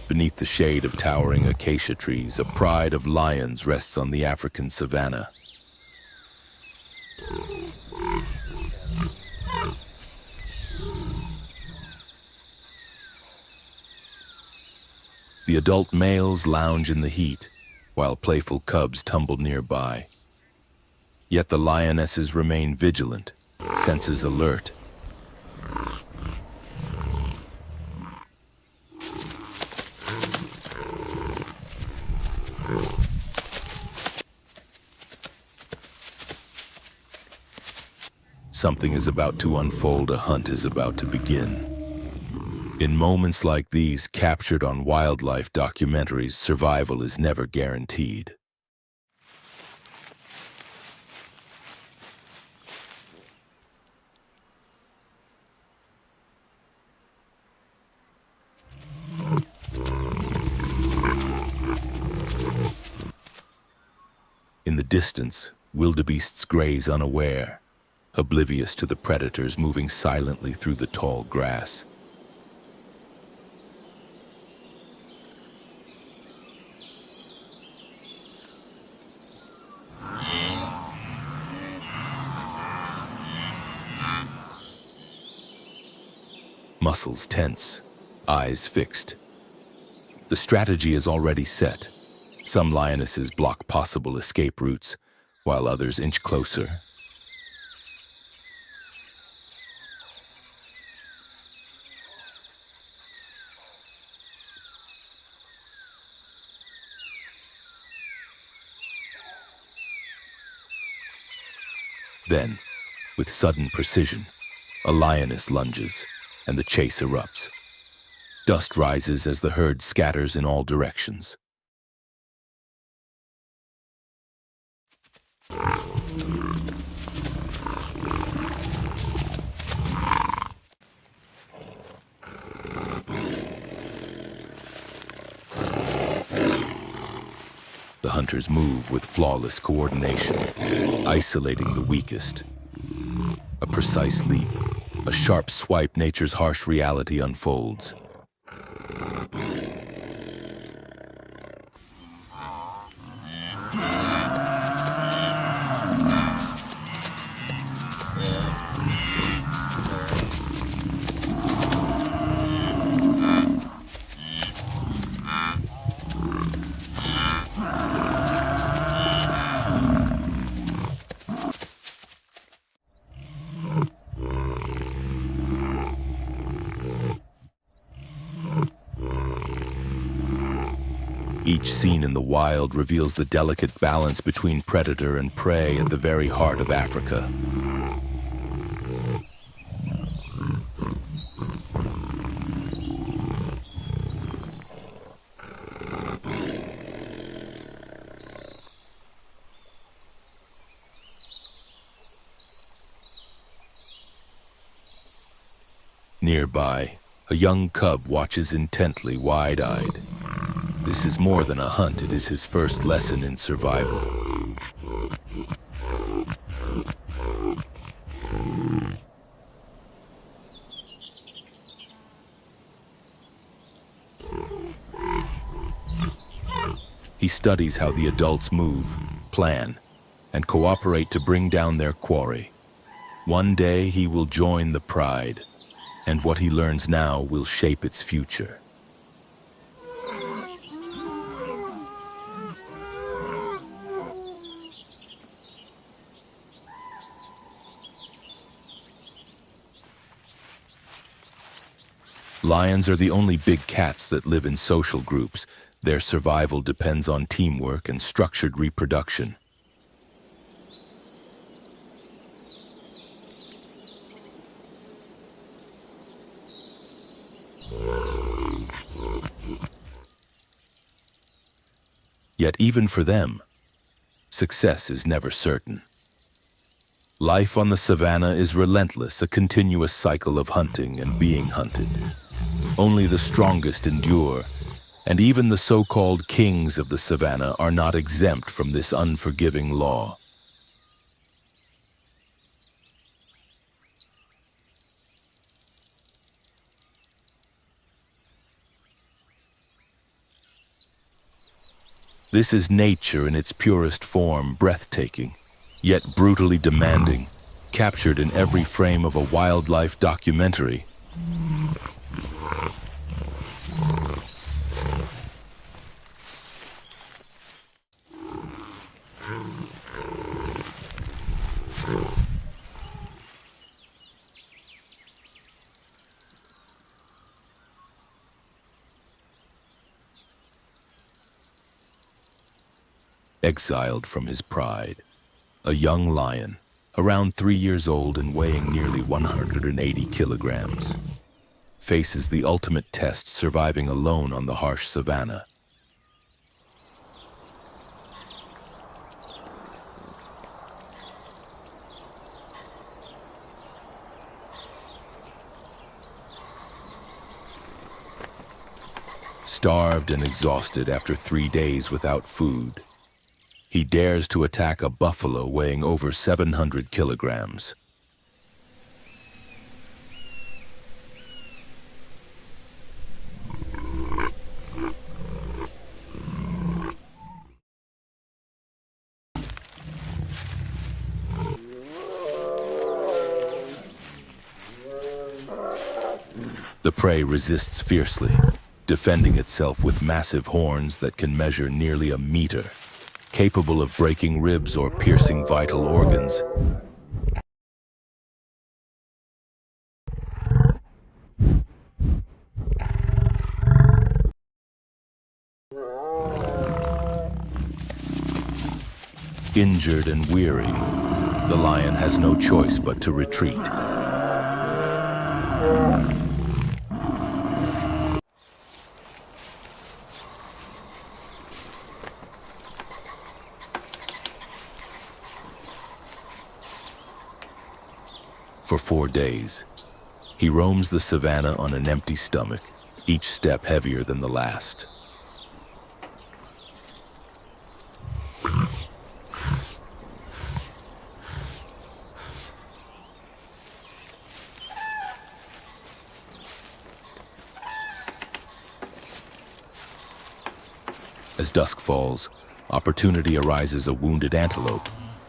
Beneath the shade of towering acacia trees, a pride of lions rests on the African savanna. The adult males lounge in the heat, while playful cubs tumble nearby. Yet the lionesses remain vigilant, senses alert. Something is about to unfold, a hunt is about to begin. In moments like these, captured on wildlife documentaries, survival is never guaranteed. In the distance, wildebeests graze unaware, oblivious to the predators moving silently through the tall grass. Muscles tense, eyes fixed. The strategy is already set. Some lionesses block possible escape routes, while others inch closer. Then, with sudden precision, a lioness lunges, and the chase erupts. Dust rises as the herd scatters in all directions. The hunters move with flawless coordination, isolating the weakest. A precise leap, a sharp swipe, nature's harsh reality unfolds. Each scene in the wild reveals the delicate balance between predator and prey at the very heart of Africa. Nearby, a young cub watches intently, wide-eyed. This is more than a hunt, it is his first lesson in survival. He studies how the adults move, plan, and cooperate to bring down their quarry. One day he will join the pride, and what he learns now will shape its future. Lions are the only big cats that live in social groups. Their survival depends on teamwork and structured reproduction. Yet even for them, success is never certain. Life on the savannah is relentless, a continuous cycle of hunting and being hunted. Only the strongest endure, and even the so-called kings of the savannah are not exempt from this unforgiving law. This is nature in its purest form, breathtaking, yet brutally demanding, captured in every frame of a wildlife documentary. Exiled from his pride, a young lion, around 3 years old and weighing nearly 180 kilograms, faces the ultimate test, surviving alone on the harsh savannah. Starved and exhausted after 3 days without food, he dares to attack a buffalo weighing over 700 kilograms. The prey resists fiercely, defending itself with massive horns that can measure nearly a meter, capable of breaking ribs or piercing vital organs. Injured and weary, the lion has no choice but to retreat. For 4 days, he roams the savannah on an empty stomach, each step heavier than the last. As dusk falls, opportunity arises. A wounded antelope,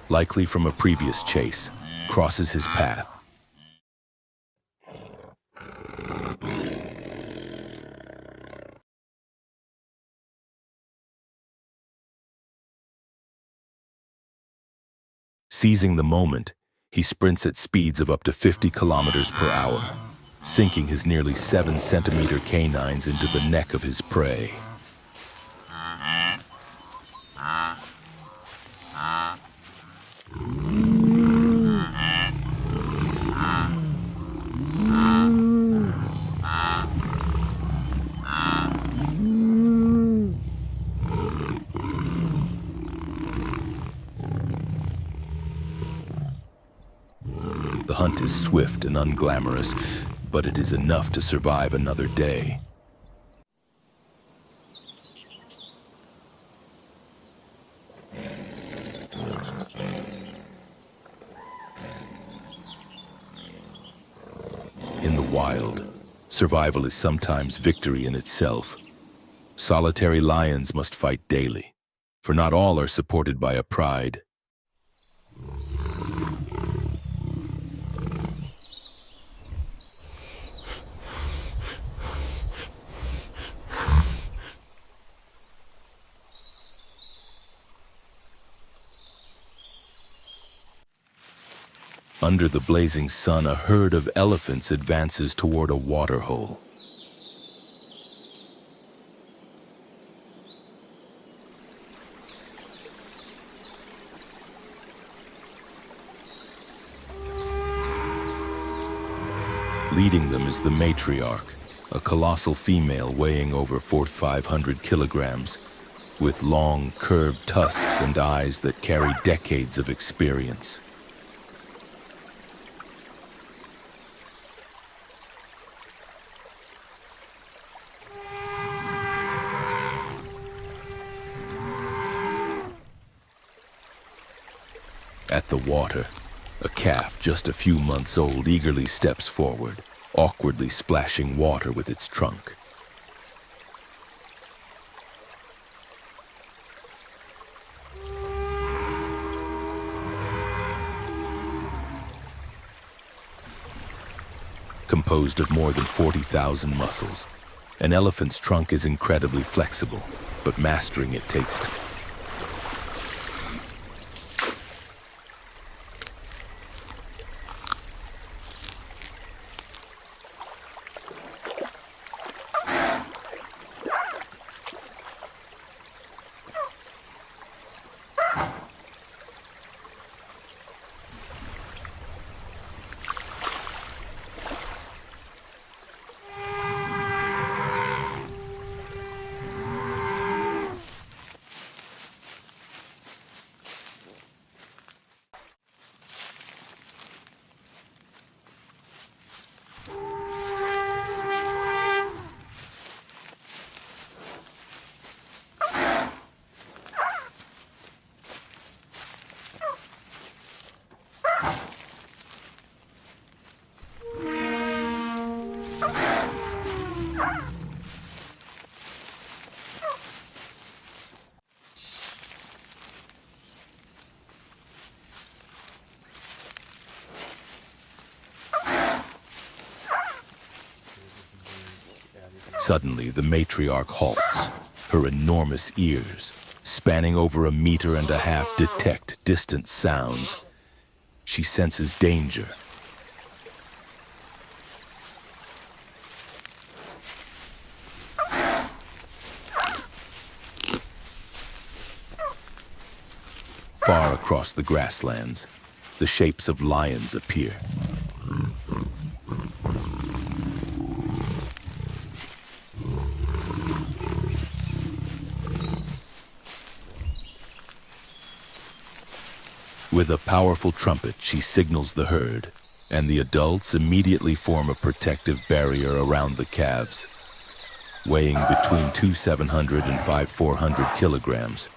likely from a previous chase, crosses his path. Seizing the moment, he sprints at speeds of up to 50 kilometers per hour, sinking his nearly 7-centimeter canines into the neck of his prey. The hunt is swift and unglamorous, but it is enough to survive another day. In the wild, survival is sometimes victory in itself. Solitary lions must fight daily, for not all are supported by a pride. Under the blazing sun, a herd of elephants advances toward a water hole. Leading them is the matriarch, a colossal female weighing over 4,500 kilograms, with long, curved tusks and eyes that carry decades of experience. At the water, a calf just a few months old eagerly steps forward, awkwardly splashing water with its trunk. Composed of more than 40,000 muscles, an elephant's trunk is incredibly flexible, but mastering it takes time. Suddenly, the matriarch halts. Her enormous ears, spanning over 1.5 meters, detect distant sounds. She senses danger. Far across the grasslands, the shapes of lions appear. With a powerful trumpet, she signals the herd, and the adults immediately form a protective barrier around the calves. Weighing between 2,700 and 5,400 kilograms.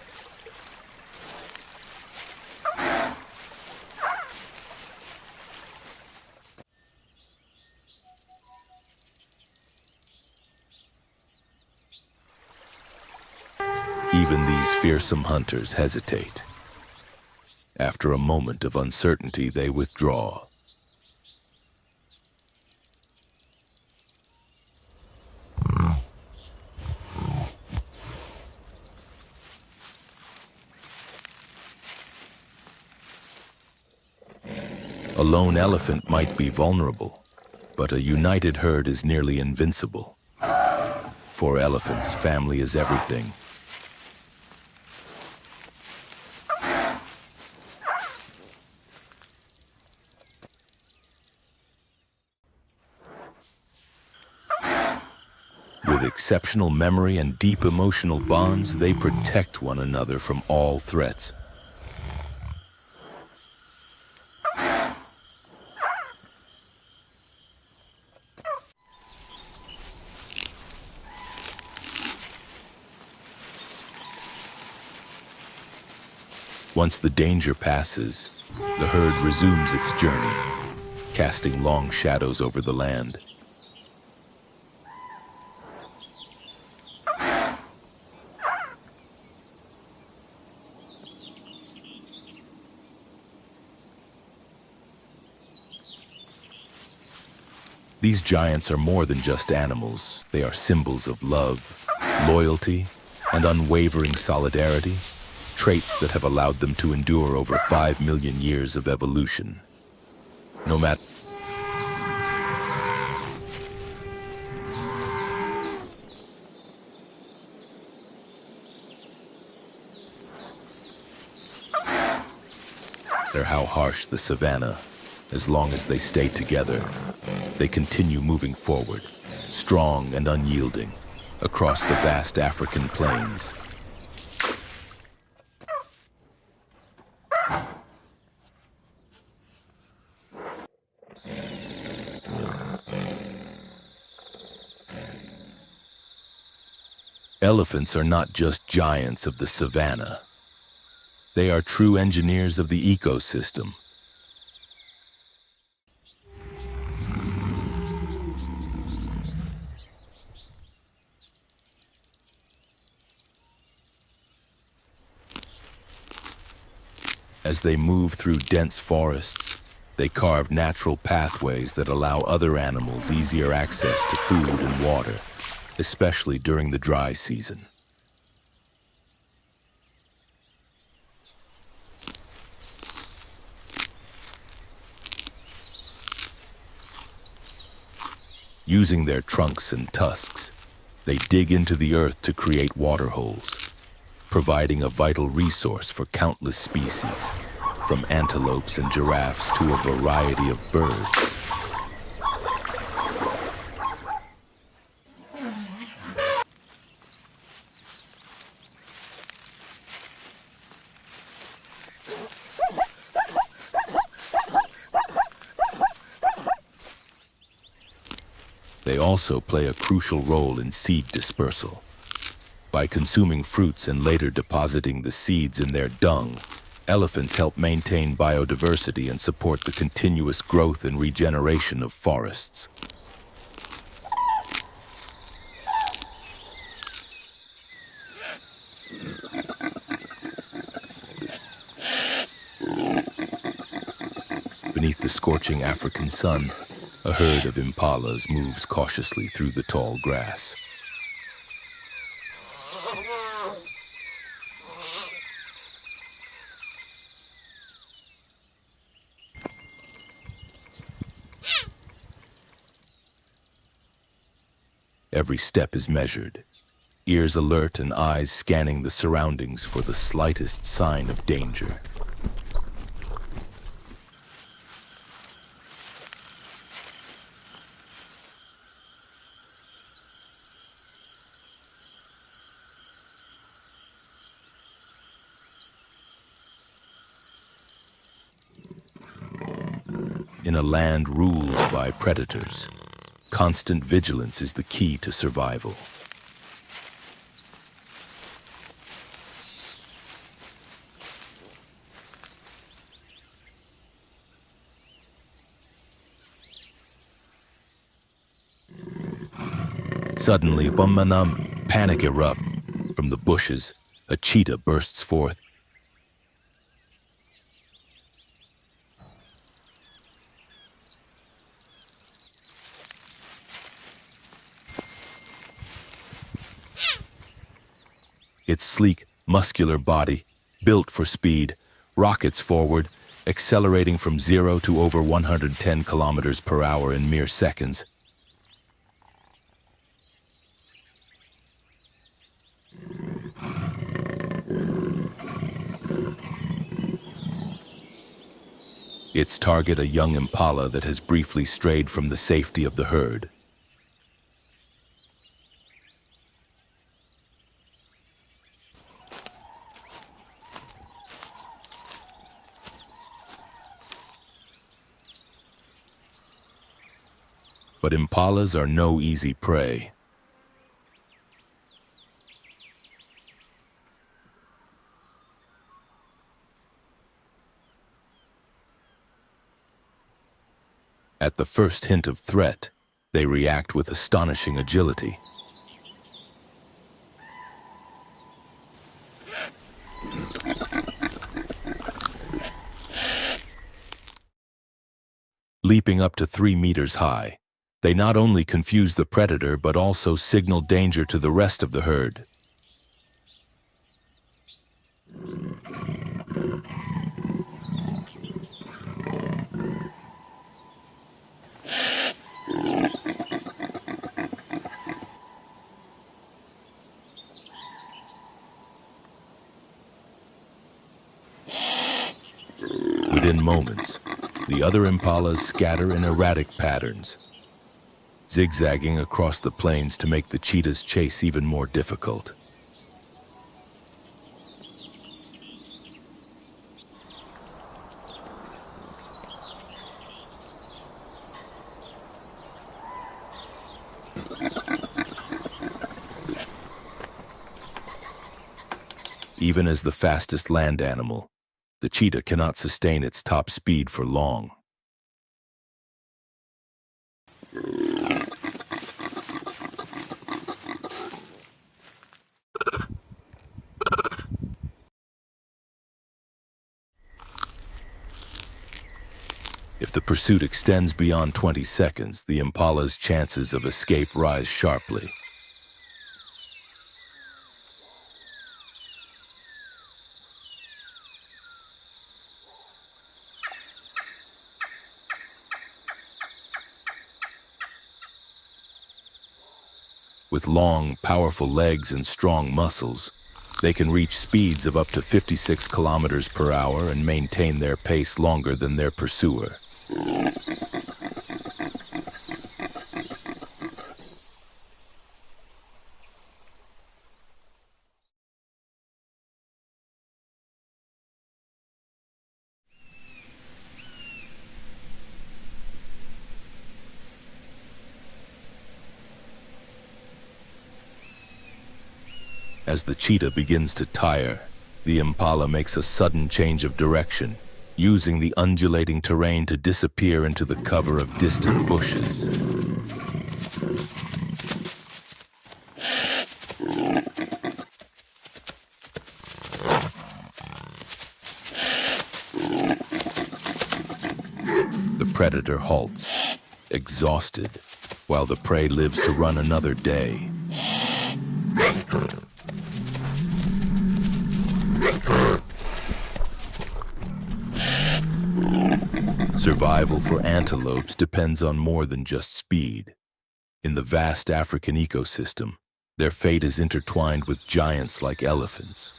Even these fearsome hunters hesitate. After a moment of uncertainty, they withdraw. A lone elephant might be vulnerable, but a united herd is nearly invincible. For elephants, family is everything. exceptional memory and deep emotional bonds, they protect one another from all threats. Once the danger passes, the herd resumes its journey, casting long shadows over the land. These giants are more than just animals. They are symbols of love, loyalty, and unwavering solidarity, traits that have allowed them to endure over 5 million years of evolution. No matter how harsh the savanna, as long as they stay together, they continue moving forward, strong and unyielding, across the vast African plains. Elephants are not just giants of the savanna. They are true engineers of the ecosystem. As they move through dense forests, they carve natural pathways that allow other animals easier access to food and water, especially during the dry season. Using their trunks and tusks, they dig into the earth to create water holes, providing a vital resource for countless species, from antelopes and giraffes to a variety of birds. They also play a crucial role in seed dispersal. By consuming fruits and later depositing the seeds in their dung, elephants help maintain biodiversity and support the continuous growth and regeneration of forests. Beneath the scorching African sun, a herd of impalas moves cautiously through the tall grass. Every step is measured, ears alert and eyes scanning the surroundings for the slightest sign of danger. In a land ruled by predators, constant vigilance is the key to survival. Suddenly, panic erupts. From the bushes, a cheetah bursts forth. Its sleek, muscular body, built for speed, rockets forward, accelerating from 0 to over 110 kilometers per hour in mere seconds. Its target, a young impala that has briefly strayed from the safety of the herd. But impalas are no easy prey. At the first hint of threat, they react with astonishing agility. Leaping up to 3 meters high, they not only confuse the predator but also signal danger to the rest of the herd. Within moments, the other impalas scatter in erratic patterns, zigzagging across the plains to make the cheetah's chase even more difficult. Even as the fastest land animal, the cheetah cannot sustain its top speed for long. If the pursuit extends beyond 20 seconds, the impala's chances of escape rise sharply. With long, powerful legs and strong muscles, they can reach speeds of up to 56 kilometers per hour and maintain their pace longer than their pursuer. As the cheetah begins to tire, the impala makes a sudden change of direction, using the undulating terrain to disappear into the cover of distant bushes. The predator halts, exhausted, while the prey lives to run another day. Survival for antelopes depends on more than just speed. In the vast African ecosystem, their fate is intertwined with giants like elephants.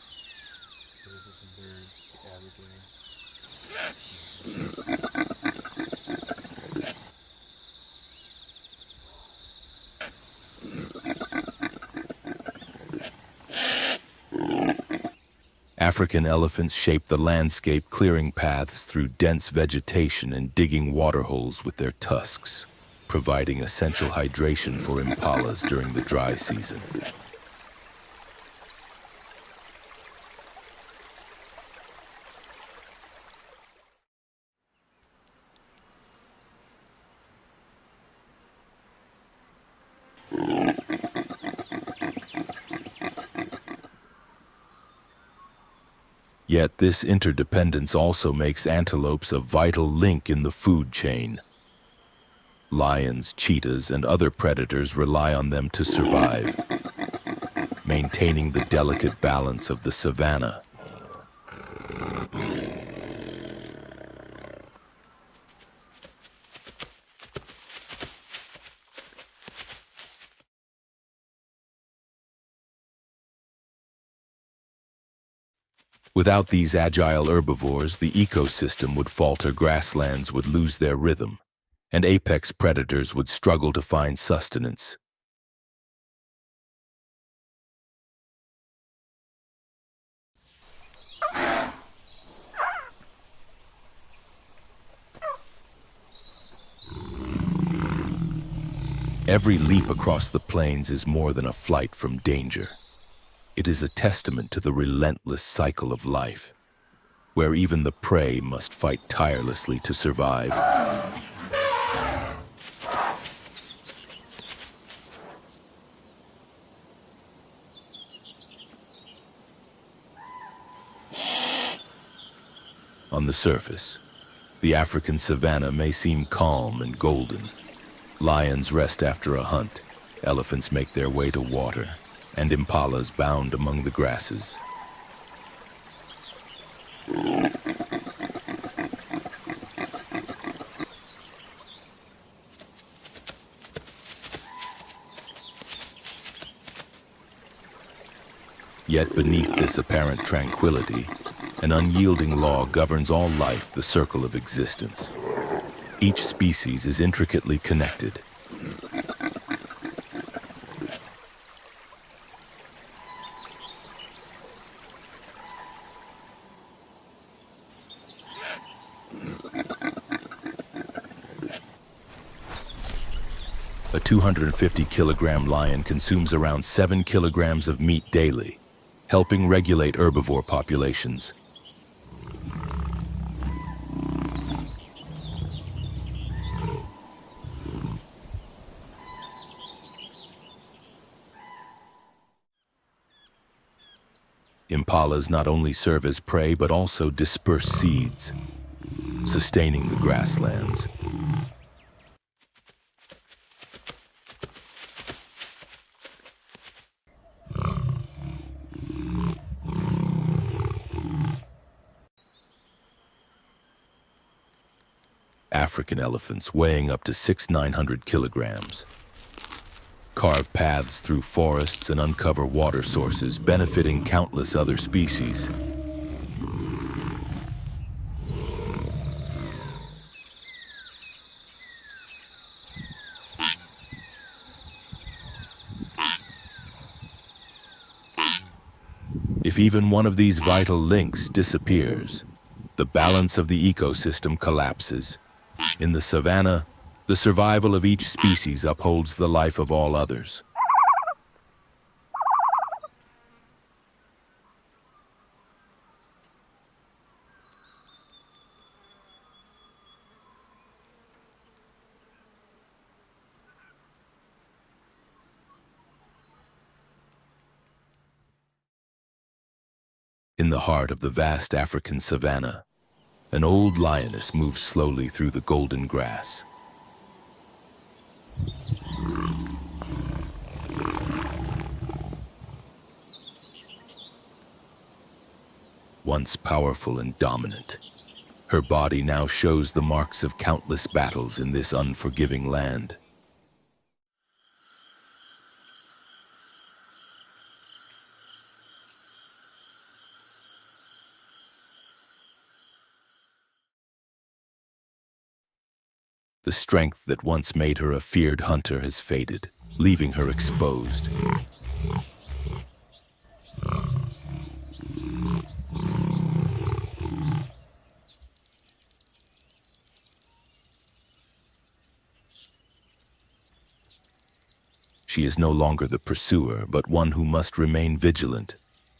African elephants shape the landscape, clearing paths through dense vegetation and digging waterholes with their tusks, providing essential hydration for impalas during the dry season. Yet this interdependence also makes antelopes a vital link in the food chain. Lions, cheetahs, and other predators rely on them to survive, maintaining the delicate balance of the savanna. Without these agile herbivores, the ecosystem would falter, grasslands would lose their rhythm, and apex predators would struggle to find sustenance. Every leap across the plains is more than a flight from danger. It is a testament to the relentless cycle of life, where even the prey must fight tirelessly to survive. On the surface, the African savanna may seem calm and golden. Lions rest after a hunt, elephants make their way to water, and impalas bound among the grasses. Yet beneath this apparent tranquility, an unyielding law governs all life, the circle of existence. Each species is intricately connected. A 250-kilogram lion consumes around 7 kilograms of meat daily, helping regulate herbivore populations. Impalas not only serve as prey but also disperse seeds, sustaining the grasslands. African elephants weighing up to 900 kilograms carve paths through forests and uncover water sources, benefiting countless other species. If even one of these vital links disappears, the balance of the ecosystem collapses. In the savanna, the survival of each species upholds the life of all others. In the heart of the vast African savanna, an old lioness moves slowly through the golden grass. Once powerful and dominant, her body now shows the marks of countless battles in this unforgiving land. The strength that once made her a feared hunter has faded, leaving her exposed. She is no longer the pursuer, but one who must remain vigilant.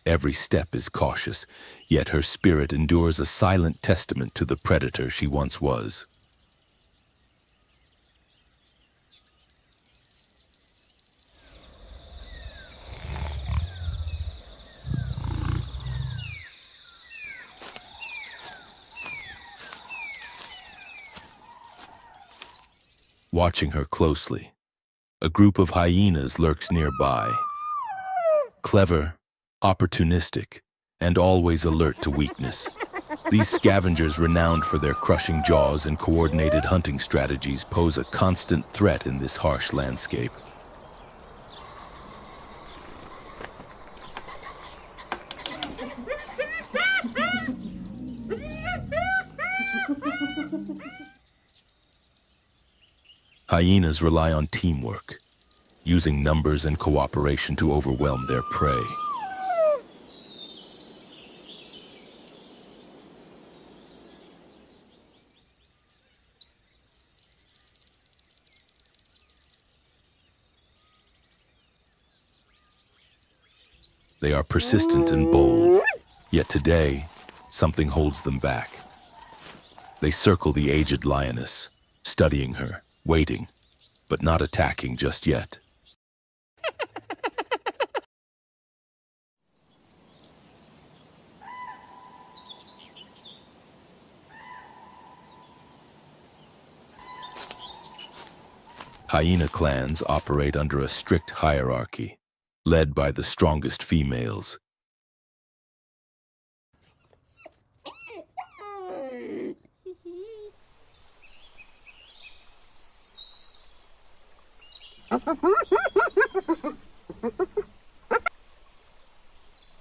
Every step is cautious, yet her spirit endures a silent testament to the predator she once was. Watching her closely, a group of hyenas lurks nearby. Clever, opportunistic, and always alert to weakness. These scavengers, renowned for their crushing jaws and coordinated hunting strategies, pose a constant threat in this harsh landscape. Hyenas rely on teamwork, using numbers and cooperation to overwhelm their prey. They are persistent and bold, yet today, something holds them back. They circle the aged lioness, studying her, waiting, but not attacking just yet. Hyena clans operate under a strict hierarchy, led by the strongest females.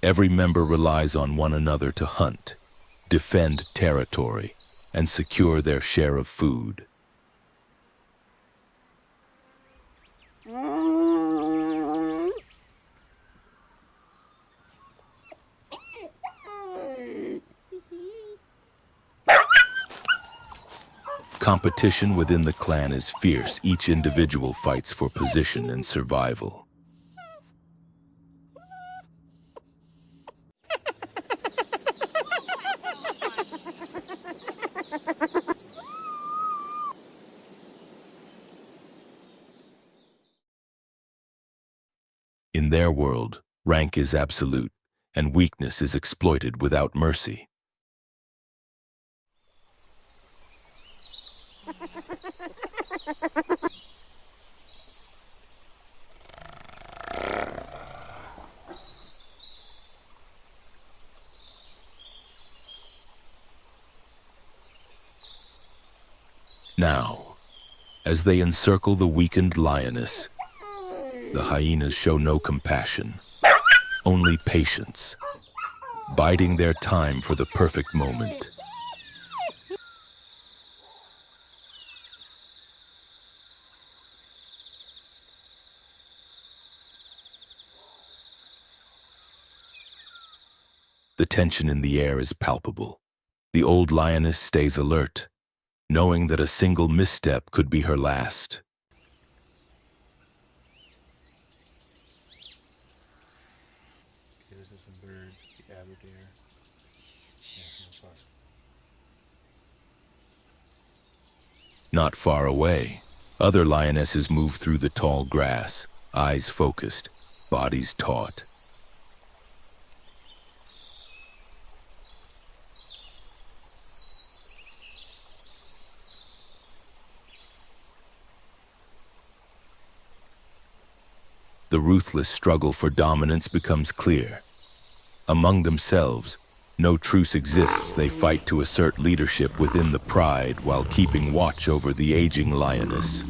Every member relies on one another to hunt, defend territory, and secure their share of food. Competition within the clan is fierce. Each individual fights for position and survival. In their world, rank is absolute, and weakness is exploited without mercy. Now, as they encircle the weakened lioness, the hyenas show no compassion, only patience, biding their time for the perfect moment. The tension in the air is palpable. The old lioness stays alert, knowing that a single misstep could be her last. This is some birds, the Aberdare National Park. Not far away, other lionesses move through the tall grass, eyes focused, bodies taut. The ruthless struggle for dominance becomes clear. Among themselves, no truce exists. They fight to assert leadership within the pride while keeping watch over the aging lioness.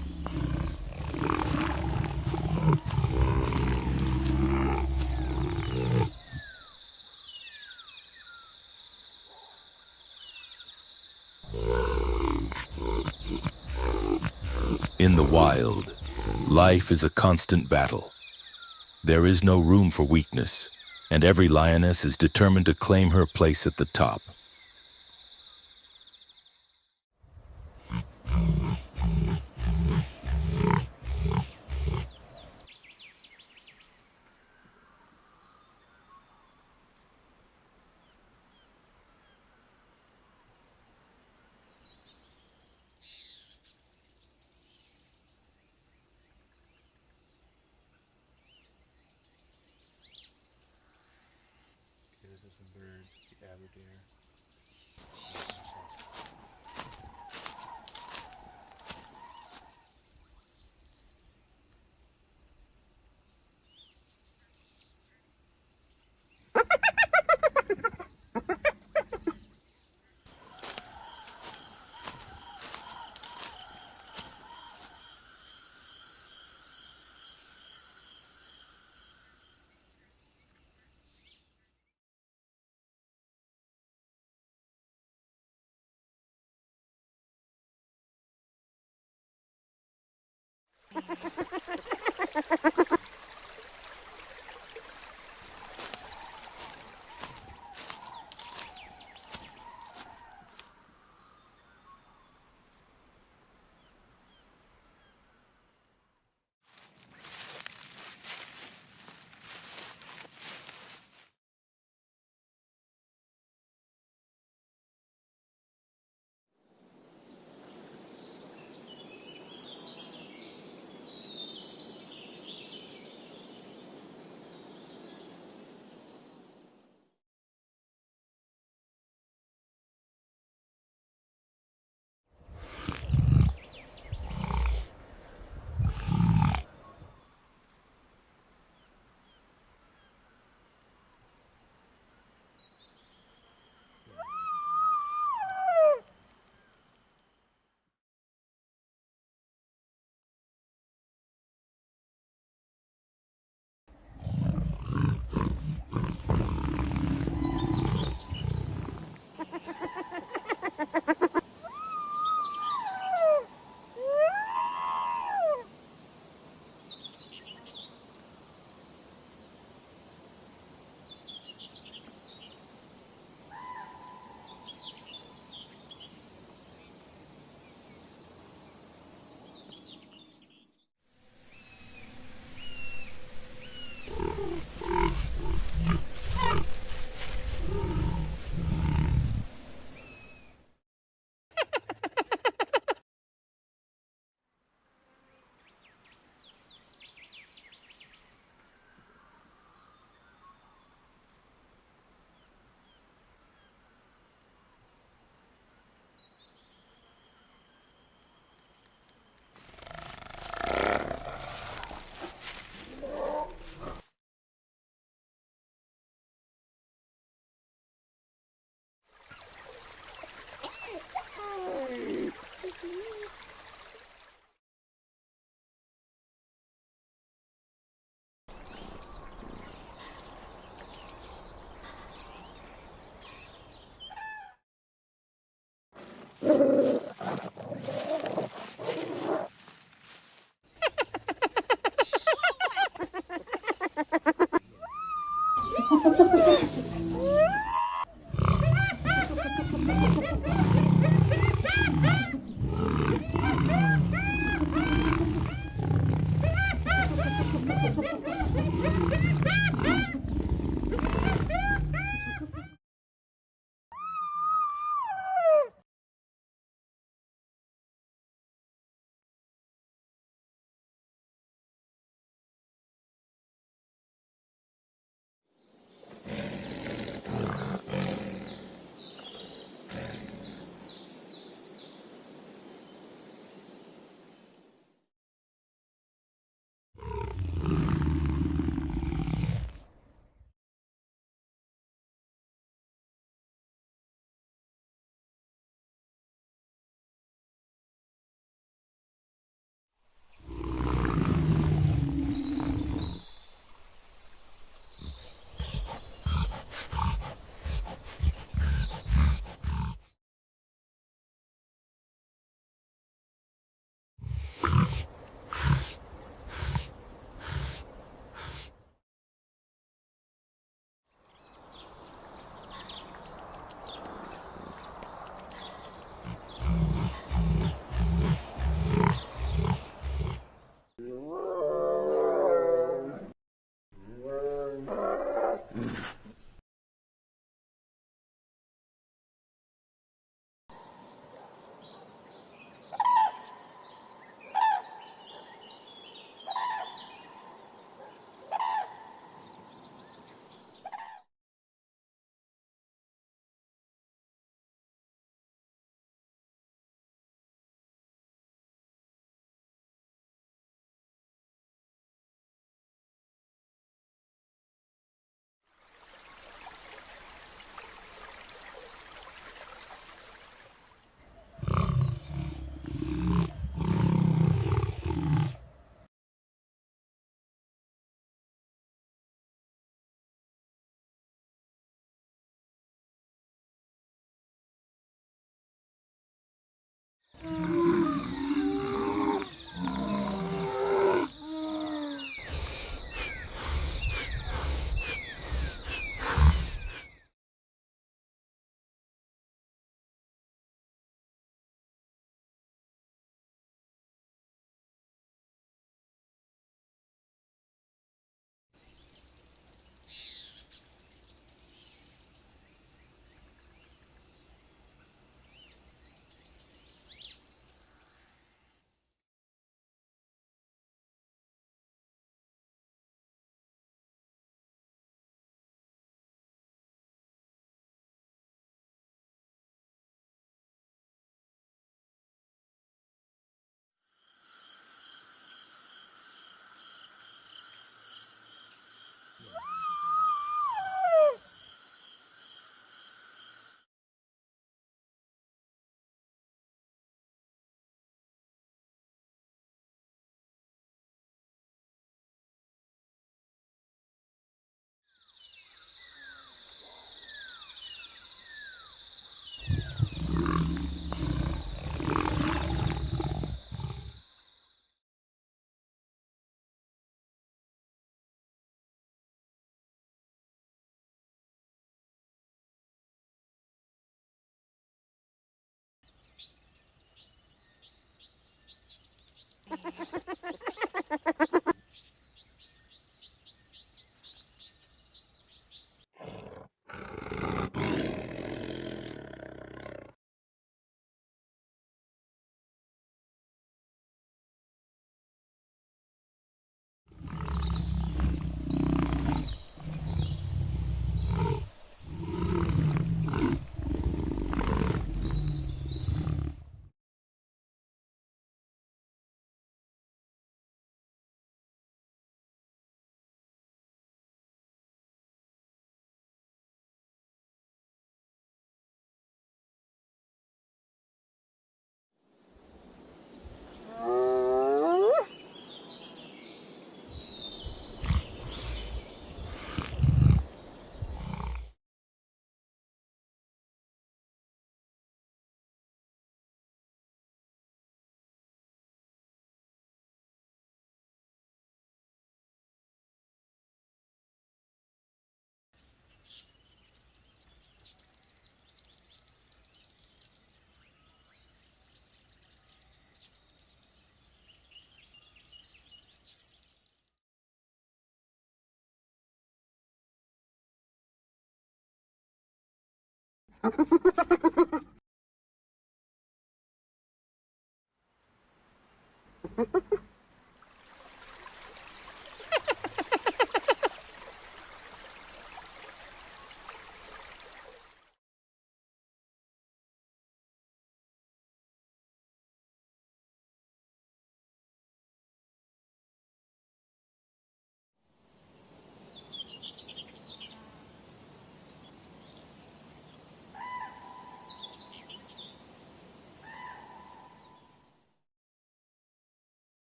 In the wild, life is a constant battle. There is no room for weakness, and every lioness is determined to claim her place at the top. This is some birds, the Aberdare.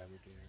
tabby deer.